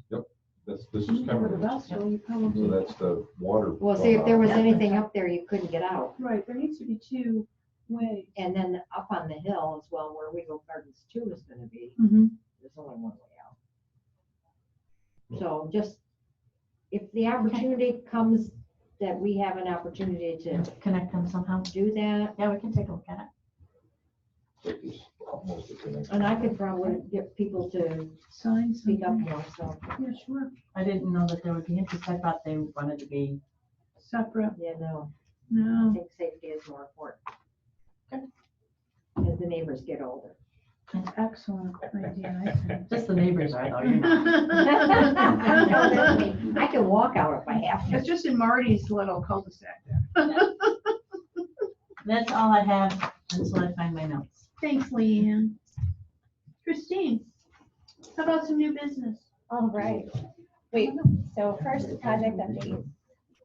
This is You go to Kimmerly's. Vestal, you So probably, that's the water. Well, see, if there was Yeah. anything up there, you couldn't get out. right, there needs to be two ways. And then up on the hill as well, where Legal Gardens 2 is gonna be, Mhm. there's only one way out. So just, if the opportunity comes that we have an opportunity to Connect them somehow. do that, Yeah, we can take a look at it. It was almost a connection. and I could probably get people to Sign speak up something. more, so, Yeah, sure. I didn't know that there would be interest. I thought they wanted to be, Separate. yeah, no, I No. think safety is more important. Good. As the neighbors get older. Excellent idea, I think. Just the neighbors are though, you're not. No, that's me. I can walk out if I have to. It's just in Marty's little cul-de-sac there. That's all I have until I find my notes. Thanks, Leanne. Christine, how about some new business? All right. Wait, so first, project update.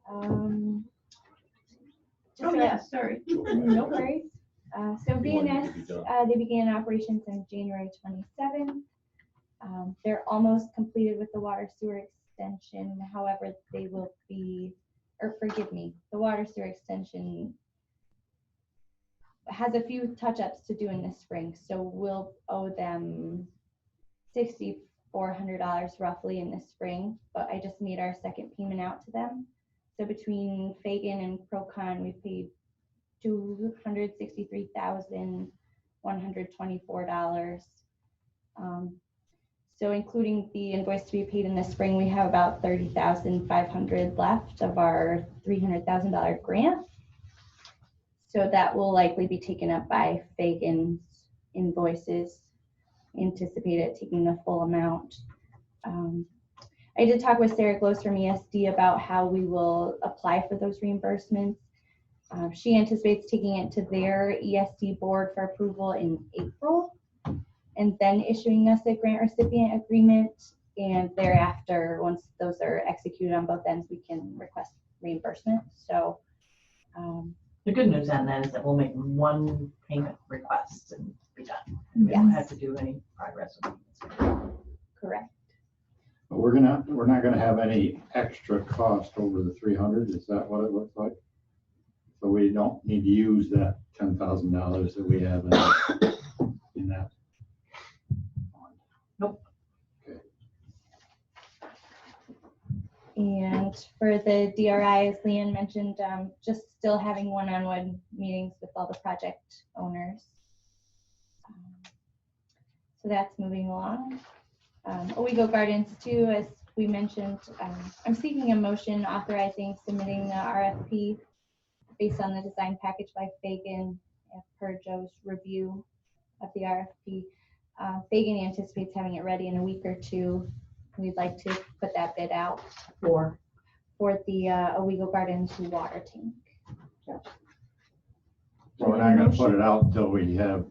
Oh, yeah, sorry. No worries. So BNS, they began operations on January 27th. They're almost completed with the water sewer extension. However, they will be, or forgive me, the water sewer extension has a few touch-ups to do in the spring. So we'll owe them $6,400 roughly in the spring, but I just made our second payment out to them. So between Fagan and Procon, we paid $263,124. So including the invoice to be paid in the spring, we have about $30,500 left of our $300,000 grant. So that will likely be taken up by Fagan's invoices. Anticipate it taking the full amount. I did talk with Sarah Gloss from ESD about how we will apply for those reimbursements. She anticipates taking it to their ESD board for approval in April and then issuing us a grant recipient agreement. And thereafter, once those are executed on both ends, we can request reimbursement. So The good news on that is that we'll make one payment request and be done. We don't have to do any progress. correct. But we're not gonna have any extra cost over the 300, is that what it looks like? So we don't need to use that $10,000 that we have in that fund? Nope. Okay. And for the DRI, as Leanne mentioned, just still having one-on-one meetings with all the project owners. So that's moving along. Owego Gardens too, as we mentioned, I'm seeking a motion authorizing submitting the RFP based on the design package by Fagan per Joe's review of the RFP. Fagan anticipates having it ready in a week or two. We'd like to put that bid out for the Owego Gardens water tank. So we're not gonna put it out until we have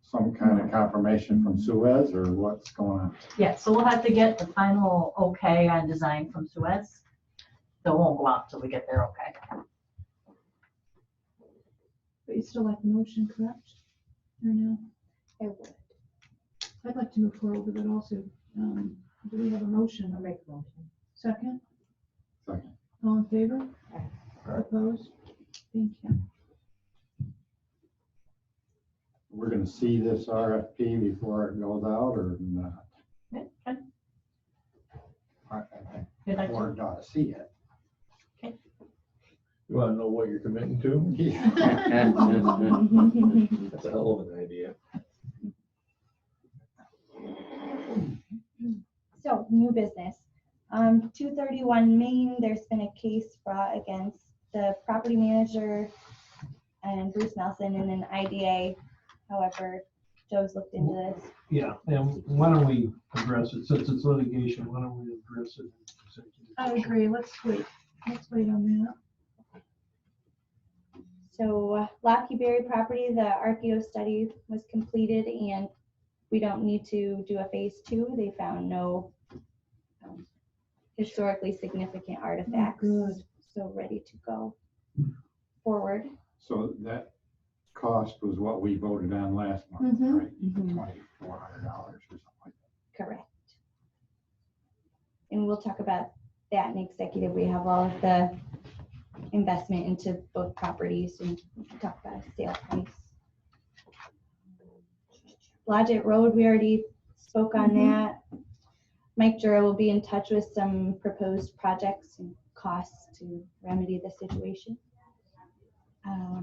some kind of confirmation from Suez, or what's going on? Yeah, so we'll have to get the final okay on design from Suez. So it won't go out until we get their okay. But you still like the motion, correct? Or no? I would. I'd like to move forward with it also. Do we have a motion? I'll make a motion. Second? Second. All in favor? Aye. Opposed? Thank you. We're gonna see this RFP before it goes out or not? Okay. I think Good idea. Board ought to see it. You wanna know what you're committing to? Yeah. That's a hell of an idea. So, new business. 231 Main, there's been a case brought against the property manager and Bruce Nelson in an IDA. However, Joe's looked into this. Yeah, and why don't we address it, since it's litigation, why don't we address it? I agree. Let's wait. Let's wait on that. So Lockheed Berry property, the RPO study was completed and we don't need to do a phase 2. They found no historically significant artifacts. good. So ready to go forward. So that cost was what we voted on last month, right? Mhm. $2,400 or something like that. Correct. And we'll talk about that in executive. We have all of the investment into both properties and we can talk about a sale price. Blodgett Road, we already spoke on that. Mike Jura will be in touch with some proposed projects and costs to remedy the situation.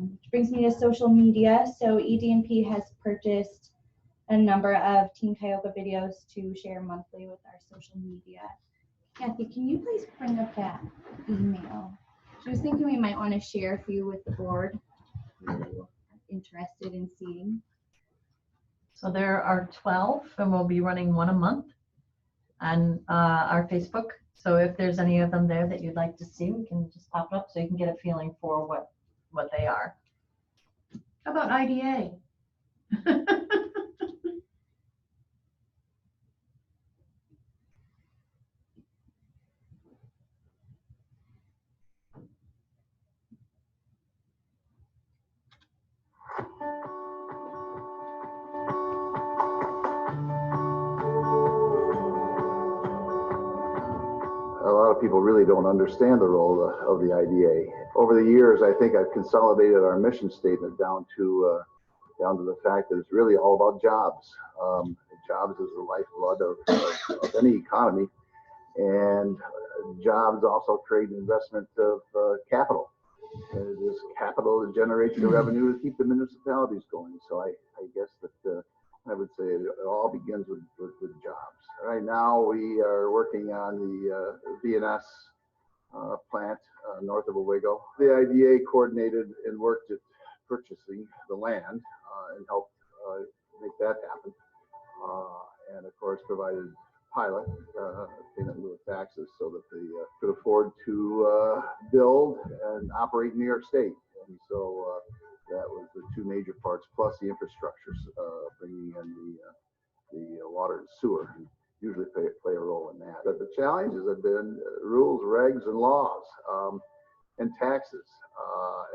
Which brings me to social media. So ED&P has purchased a number of Team Tioga videos to share monthly with our social media. Kathy, can you please bring up that email? She was thinking we might want to share a few with the board if you are interested in seeing. So there are 12, and we'll be running one a month on our Facebook. So if there's any of them there that you'd like to see, we can just pop it up so you can get a feeling for what they are. How about IDA? A lot of people really don't understand the role of the IDA. Over the years, I think I've consolidated our mission statement down to the fact that it's really all about jobs. Jobs is the lifeblood of any economy, and jobs also create investment of capital. This capital generates the revenue to keep the municipalities going. So I guess that I would say it all begins with jobs. Right now, we are working on the VNS plant north of Owego. The IDA coordinated and worked at purchasing the land and helped make that happen. And of course, provided pilot payment in lieu of taxes so that they could afford to build and operate in New York State. And so that was the two major parts, plus the infrastructure, bringing in the water and sewer. Usually play a role in that. But the challenges have been rules, regs, and laws, and taxes.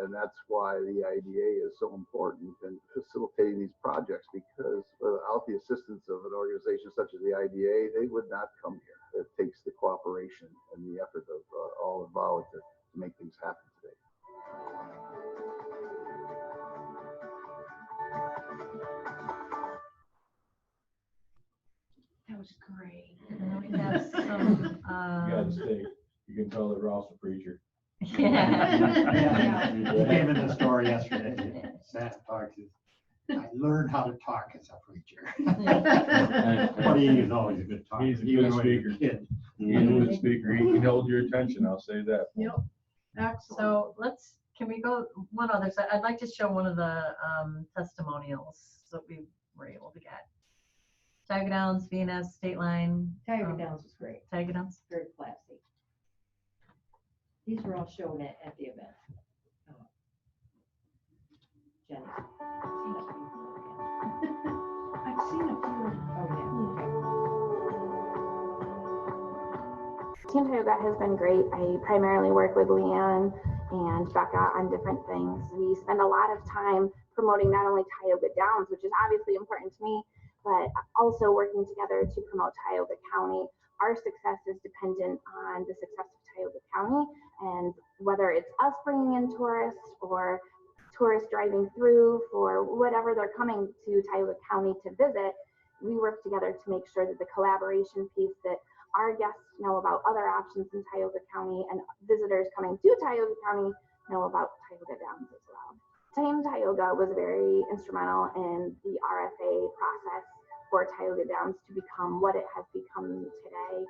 And that's why the IDA is so important in facilitating these projects, because without the assistance of an organization such as the IDA, they would not come here. It takes the cooperation and the effort of all involved to make things happen today. That was great. And we have some, You gotta stay. You can tell that Ross a preacher. yeah. He came in the store yesterday, sat and talked, I learned how to talk as a preacher. But he is always a good talker. He's a even good when he's a speaker. kid. He's a good speaker. He can hold your attention, I'll say that. Yep. Excellent. So can we go one other side? I'd like to show one of the testimonials that we were able to get. Tag Downs, VNS, State Line. Tiger Downs was great, Tag Downs. very classy. These were all shown at the event. Jenny. I've seen a few of them. Oh, yeah, okay. Team Tioga has been great. I primarily work with Leanne and Becca on different things. We spend a lot of time promoting not only Tioga Downs, which is obviously important to me, but also working together to promote Tioga County. Our success is dependent on the success of Tioga County, and whether it's us bringing in tourists or tourists driving through for whatever they're coming to Tioga County to visit, we work together to make sure that the collaboration piece, that our guests know about other options in Tioga County and visitors coming to Tioga County know about Tioga Downs as well. Team Tioga was very instrumental in the RFA process for Tioga Downs to become what it has become today.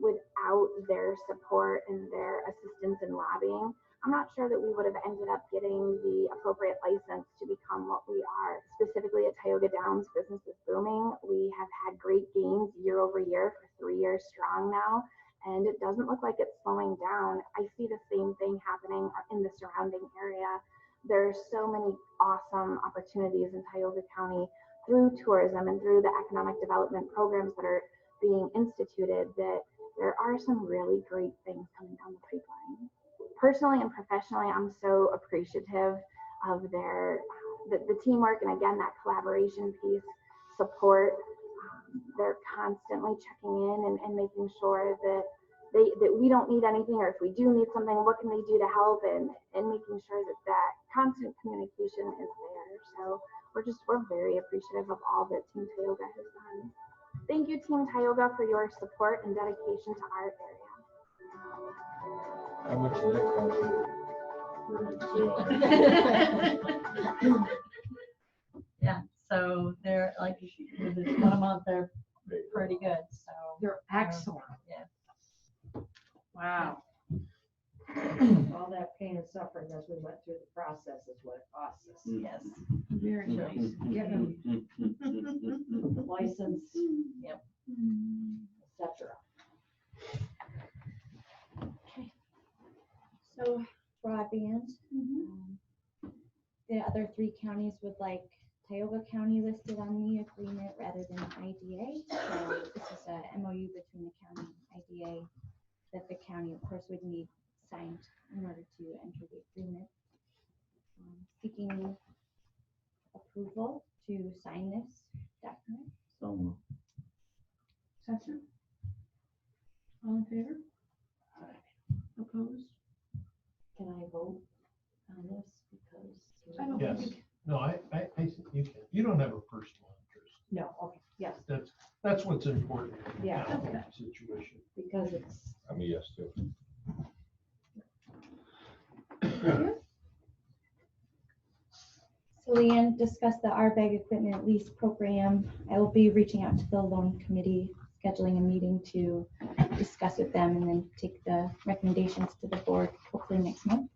Without their support and their assistance in lobbying, I'm not sure that we would have ended up getting the appropriate license to become what we are. Specifically at Tioga Downs, business is booming. We have had great gains year over year for 3 years strong now, and it doesn't look like it's slowing down. I see the same thing happening in the surrounding area. There's so many awesome opportunities in Tioga County through tourism and through the economic development programs that are being instituted, that there are some really great things coming down the pipeline. Personally and professionally, I'm so appreciative of the teamwork, and again, that collaboration piece, support. They're constantly checking in and making sure that we don't need anything, or if we do need something, what can they do to help, and making sure that constant communication is there. So we're very appreciative of all that Team Tioga has done. Thank you, Team Tioga, for your support and dedication to our area. How much did that cost you? Yeah, so they're like, with this one a month, they're pretty good, so. They're excellent. Yeah. Wow. All that pain and suffering suffering as we went through the process is what it costs us. Yes. Very nice. Get them license, yep, et cetera. So broadband, the other three counties would like Tioga County listed on the agreement rather than IDA. So this is a MOU between the county and IDA that the county, of course, would need signed in order to enter the agreement. Seeking approval to sign this document. So moved. Second. All in favor? Opposed? Can I vote on this? Because. I don't Yes. think. No, I think you can. You don't have a personal interest. No, okay, yes, That's what's important in Yeah. the situation. because it's, I'm a yes too. So Leanne discussed the RBAG equipment lease program. I will be reaching out to the loan committee, scheduling a meeting to discuss with them and then take the recommendations to the board hopefully next month.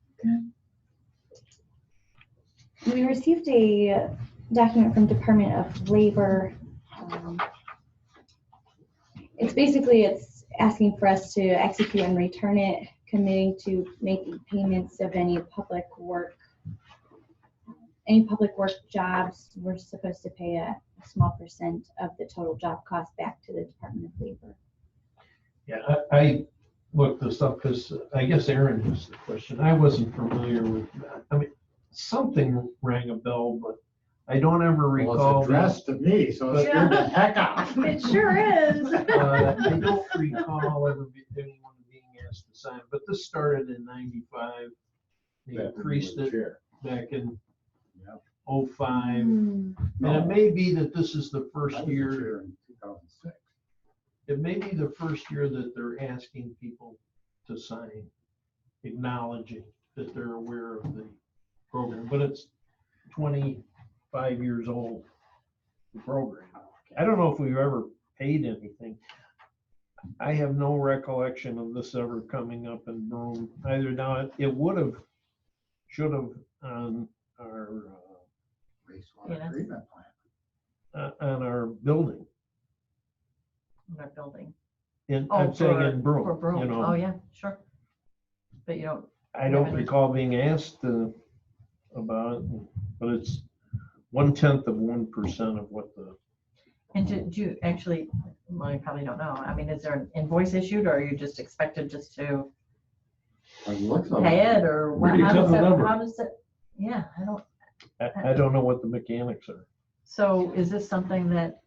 We received a document from Department of Labor. It's asking for us to execute and return it, committing to making payments of any public work jobs. We're supposed to pay a small percent of the total job cost back to the Department of Labor. Yeah, I looked this up because I guess Aaron has the question. I wasn't familiar with that. I mean, something rang a bell, but I don't ever Well, recall. it's addressed to me, so it scared the heck out. It sure is. I don't recall anyone being asked to sign, but this started in '95. They increased it back in Yep. 05. And it may be that this is the I first was year. here in 2006. It may be the first year that they're asking people to sign, acknowledging that they're aware of the program, but it's 25 years old, the program. I don't know if we've ever paid anything. I have no recollection of this ever coming up in Broome either. Now, it should have on our, Wastewater treatment plant. on our building. Our building. I'm saying in Broome, For Broome. you know. Oh, yeah, sure. But you don't, I don't recall being asked about it, but it's 1/10 of 1% of what the. and do you actually, well, you probably don't know. I mean, is there an invoice issued or are you just expected just to It looks like pay it or what? Pretty How does simple that, number. how does it, yeah, I don't know what the mechanics are. so is this something that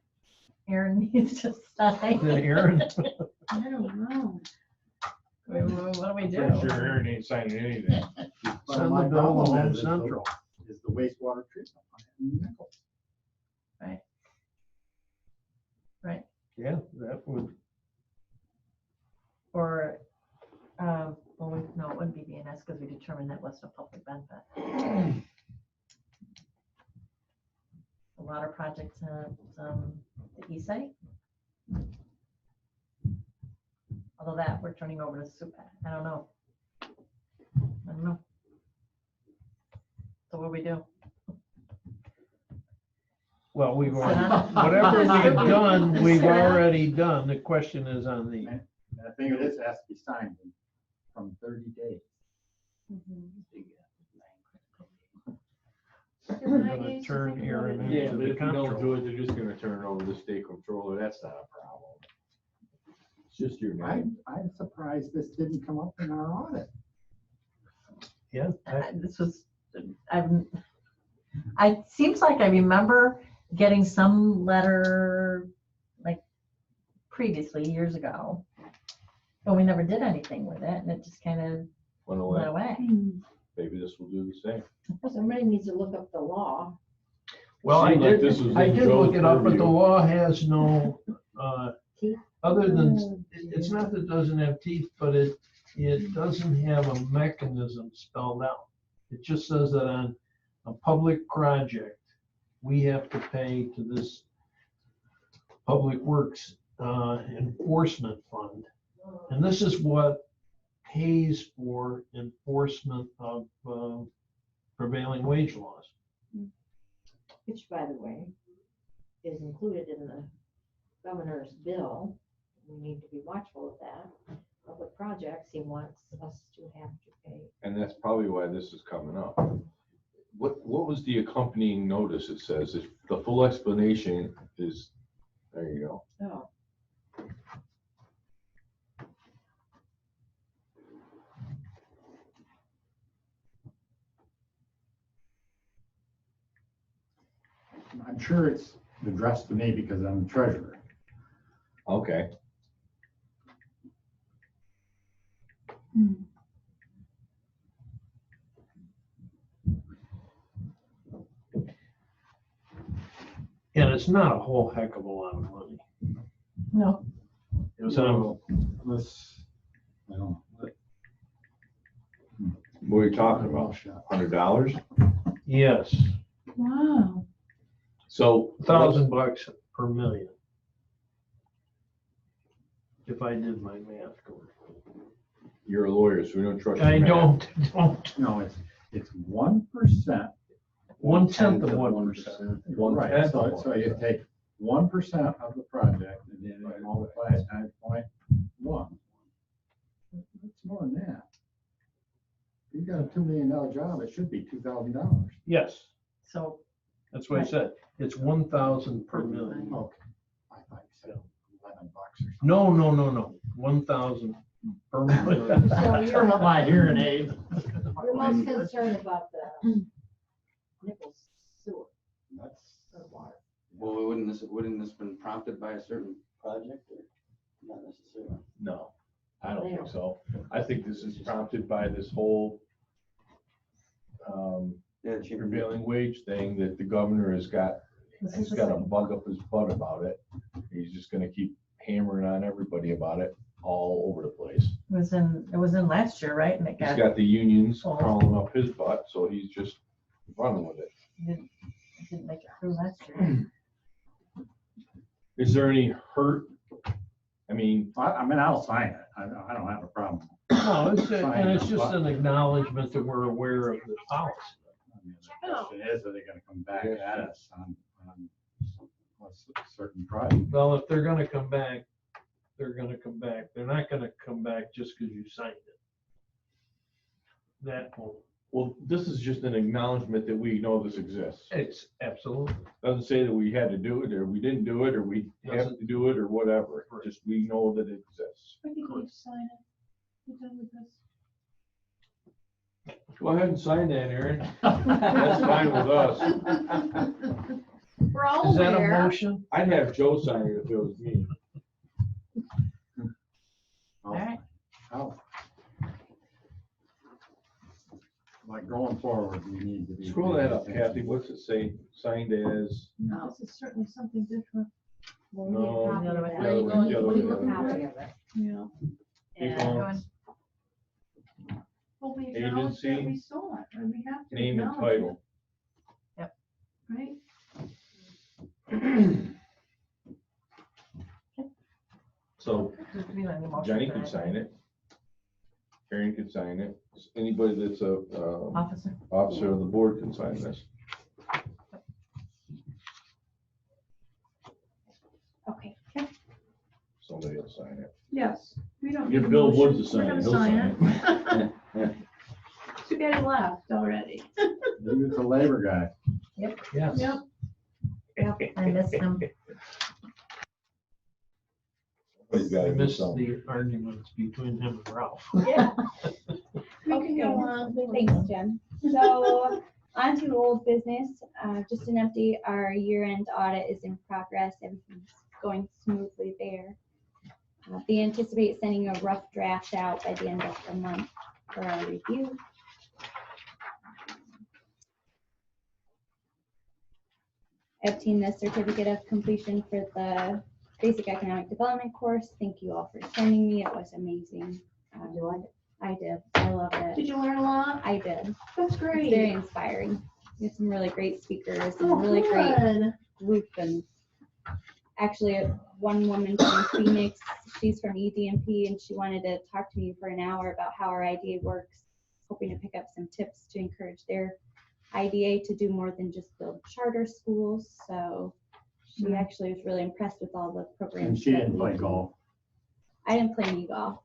Aaron needs to sign? Aaron, I don't know. What do we do? Pretty sure Aaron ain't signing anything. Well, send my the bill problem to Home is the- Central. Is the wastewater treatment plant in Nichols. Yeah, that would, Or, no, it wouldn't be BNS because we determined that wasn't a public benefit. The water project, the ESA. Although that we're turning over to super, I don't know. So what do we do? well, we've Sit already, on it? whatever we've done, we've Sit on it? already done. The question is on the, And I think this has to be signed from 30 days. we're gonna turn Aaron Yeah, into but the if you don't do comptroller. it, they're just gonna turn it over to the state controller. That's not a problem. It's just your name. I'm surprised this didn't come up in our audit. Yeah, This was, it seems like I remember getting some letter like previously years ago, but we never did anything with it and it just kind of Went went away. away. Maybe this will do the same. somebody needs to look up the law. well, I Seemed like did, this was I in did look Joe's it up, but the purview. law has no, Teeth? other than, it's not that it doesn't have teeth, but it doesn't have a mechanism spelled out. It just says that on a public project, we have to pay to this Public Works enforcement fund. And this is what pays for enforcement of prevailing wage laws. Which, by the way, is included in the governor's bill. We need to be watchful of that. Public projects, he wants us to have to pay. And that's probably why this is coming up. What was the accompanying notice? It says, if the full explanation is, there you go. Oh. I'm sure it's addressed to me because I'm the treasurer. Okay. And it's not a whole heck of a lot of money. No. It was Let's, I don't know. What are you talking about? $100? yes, Wow. So $1,000 per million. If I did my math correctly. you're a lawyer, so we don't trust you. I don't. No, it's 1%. 1/10 of 1%. 1/10 Right, so you take 1% of the project and then you multiply it times 0.1. It's more than that. If you've got a $2 million job, it should be $2,000. Yes, So, that's what I said. It's 1,000 per million. Okay. I thought you said $11 or something. No. 1,000 per million. So Turn up my hearing aid. You're most concerned about the Nichols sewer That's or water. Well, wouldn't this been prompted by a certain project or not necessarily? No, I don't think so. I think this is prompted by this whole Yeah, cheaper. prevailing wage thing that the governor has got a bug up his butt about it. He's just gonna keep hammering on everybody about it all over the place. it was in last year, right? And it He's got, got the unions crawling up his butt, so he's just running with it. didn't make it through last year. Is there any hurt? I mean, I mean, I'll sign it. I don't have a problem. No, it's just an acknowledgement that we're aware of the policy. I mean, the question is, are they gonna come back at us on a certain project? Well, if they're gonna come back, they're gonna come back. They're not gonna come back just because you signed it. That won't. well, this is just an acknowledgement that we know this exists. It's absolutely. Doesn't say that we had to do it, or we didn't do it, or we have to do it, or whatever. Just we know that it exists. I think we've signed it. We're done with this. Go ahead and sign that, Aaron. That's fine with us. We're all Is that a aware. motion? I'd have Joe sign it if it was me. All right. How? Like going forward, we need to be. Scroll that up, Kathy. What's it say? Signed as? No, this is certainly something different. Well, No, we need a copy of the that. other way, the other We need way. a copy of it. Yeah. Keep And going. Well, we acknowledge that Agency. we saw it, and we have to Name and acknowledge title. it, right? So Just be like the motion Jenny for can that, sign right? it. Karen can sign it. Anybody that's a Officer. officer of the board can sign this. Okay. Somebody will sign it. Yes, we don't. Give need a Bill motion. Woods a We're sign. gonna He'll sign sign it. Too bad he left already. Maybe it's a labor guy. Yes. Yep. I missed him. Somebody's gotta I do missed something. the arguments between him and Ralph. Yeah. We can go on. Thanks, Jen. So on to old business, just an update, our year-end audit is in progress, everything's going smoothly there. They anticipate sending a rough draft out by the end of the month for our review. I obtained the certificate of completion for the basic economic development course. Thank you all for sending me, it was amazing. You like it? I did, I loved it. Did you learn a lot? I did. That's It's very great. inspiring. We have some really great speakers and Oh, really great good. group, and Actually, one woman from Phoenix, she's from EDMP, and she wanted to talk to me for an hour about how our IDA works, hoping to pick up some tips to encourage their IDA to do more than just build charter schools. So she actually was really impressed with all the programs. And she that didn't we play do. golf. I didn't play any golf.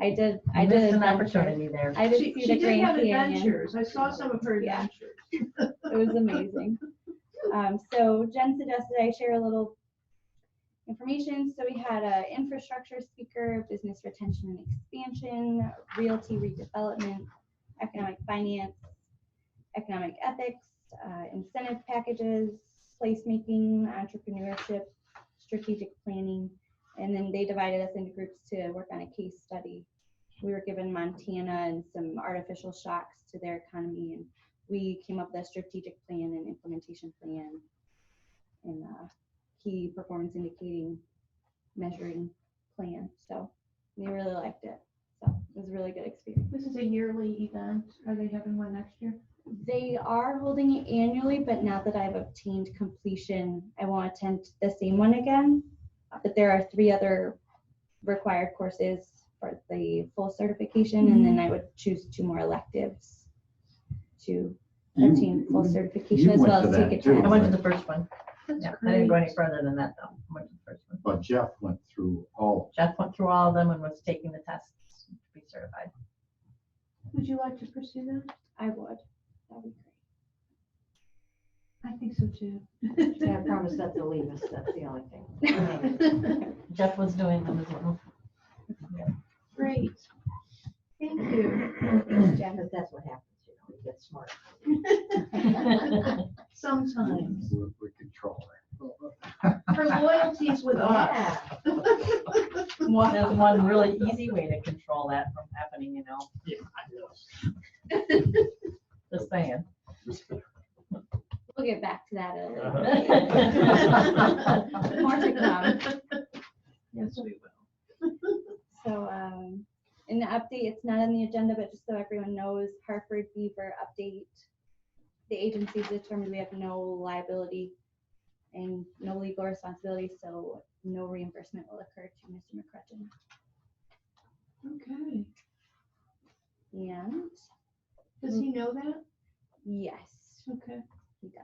I did. I missed an opportunity there. I did She see she the did Grand have Canyon. adventures. I saw some of her Yeah. adventures. It was amazing. So Jen suggested I share a little information. So we had an infrastructure speaker, business retention and expansion, realty redevelopment, economic finance, economic ethics, incentive packages, placemaking, entrepreneurship, strategic planning, and then they divided us into groups to work on a case study. We were given Montana and some artificial shocks to their economy, and we came up with a strategic plan and implementation plan and key performance indicating measuring plan. So we really liked it. So it was a really good experience. This is a yearly event. Are they having one next year? They are holding it annually, but now that I've obtained completion, I won't attend the same one again. But there are 3 other required courses for the full certification, and then I would choose 2 more electives to obtain full certification as well as take a too. I test. went to the first one. That's Yeah, I didn't go any great. further than that though. I went to the first one. But Jeff went through all. Jeff went through all of them and was taking the tests to be certified. Would you like to pursue that? I would. That'd be I think so too. Yeah, I promise not to leave us, that's the only thing. Jeff was doing them as well. Great. Thank you. great. Jen. But that's what happens, you know, you get smart. Sometimes. We control Her loyalty's with us. Yeah. There's one really easy way to control that from happening, you know. Just saying. We'll get back to that a little bit. More to come. Yes, we will. So in the update, it's not on the agenda, but just so everyone knows, Hartford Beaver update. The agency determined we have no liability and no legal responsibility, so no reimbursement will occur to Mr. McCrutchen. Okay. And Does he know that? yes, Okay. he does.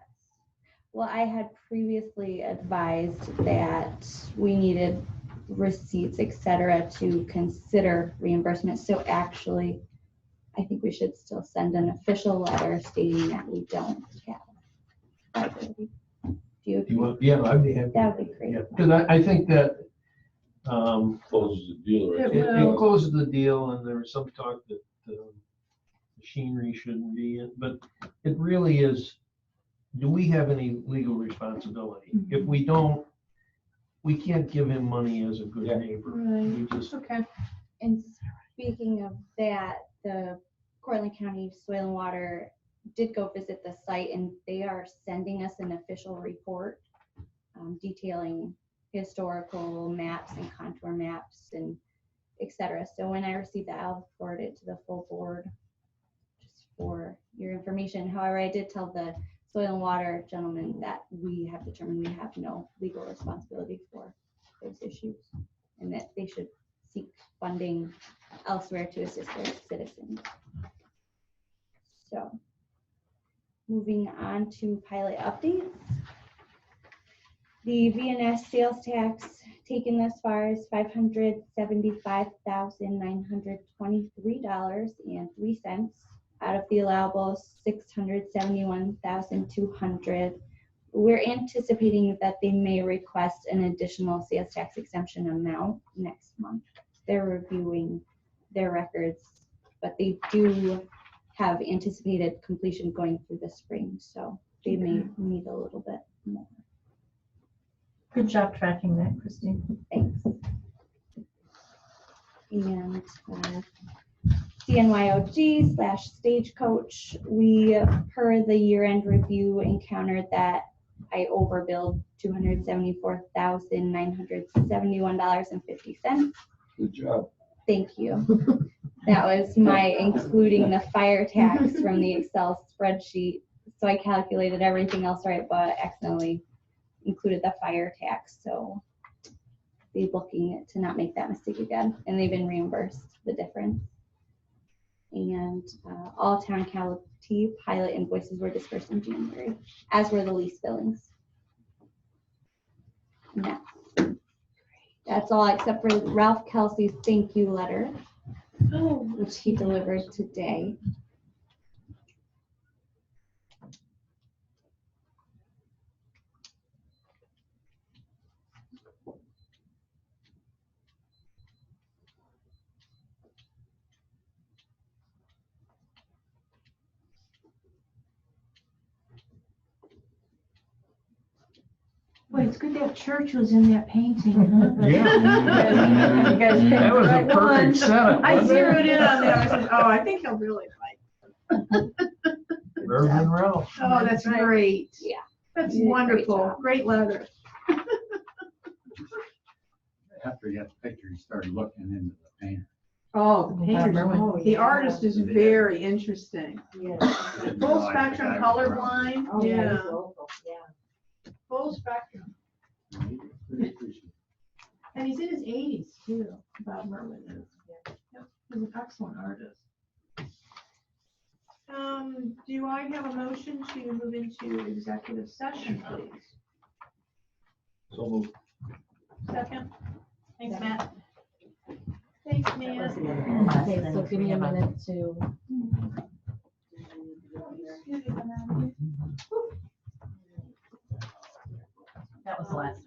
Well, I had previously advised that we needed receipts, etc., to consider reimbursement. So actually, I think we should still send an official letter stating that we don't have liability. Do you agree? Yeah, I'd be happy. That would be great. Yeah, because I think that Closes the deal right It there. will. it closes the deal, and there was some talk that machinery shouldn't be in, but it really is, do we have any legal responsibility? If we don't, we can't give him money as a good Yeah. neighbor. Right. We just, Okay. And speaking of that, the Cortland County Soil and Water did go visit the site, and they are sending us an official report detailing historical maps and contour maps and etc. So when I receive that, I'll forward it to the full board just for your information. However, I did tell the Soil and Water gentleman that we have determined we have no legal responsibility for those issues and that they should seek funding elsewhere to assist their citizens. So moving on to pilot updates. The VNS sales tax taken thus far is $575,923.03 out of the allowable $671,200. We're anticipating that they may request an additional sales tax exemption amount next month. They're reviewing their records, but they do have anticipated completion going through the spring, so they may need a little bit more. Good job tracking that, Christine. Thanks. And CNYOG/Stagecoach, we, per the year-end review, encountered that I overbilled $274,971.50. Good job. Thank you. That was my including the fire tax from the Excel spreadsheet. So I calculated everything else right, but accidentally included the fire tax, so they're looking to not make that mistake again, and they've been reimbursed the difference. And all town county pilot invoices were dispersed in January, as were the lease billings. And that's all except for Ralph Kelsey's thank you letter, which he delivered today. Boy, it's good that church was in that painting. Huh? Yeah. You guys picked That was the a right one. perfect setup. I wasn't it? zeroed in on that. I said, oh, I think he'll really like. Reverend Ralph. Oh, that's great. Yeah. That's You did a great wonderful. job. Great letter. After he got the picture, he started looking into the painter. Oh, the painter, Oh, the yeah. artist is very interesting. Yeah. Full spectrum colorblind, Oh, yeah, he's local, yeah. full spectrum. And he's in his 80s too, Bob Merwin is. Yep, he's an excellent artist. Do I have a motion to move into executive session, please? So moved. Second? Thanks, Matt. Thanks, That was Matt. the other last Okay, thing so we give me a have on. minute to. That was the last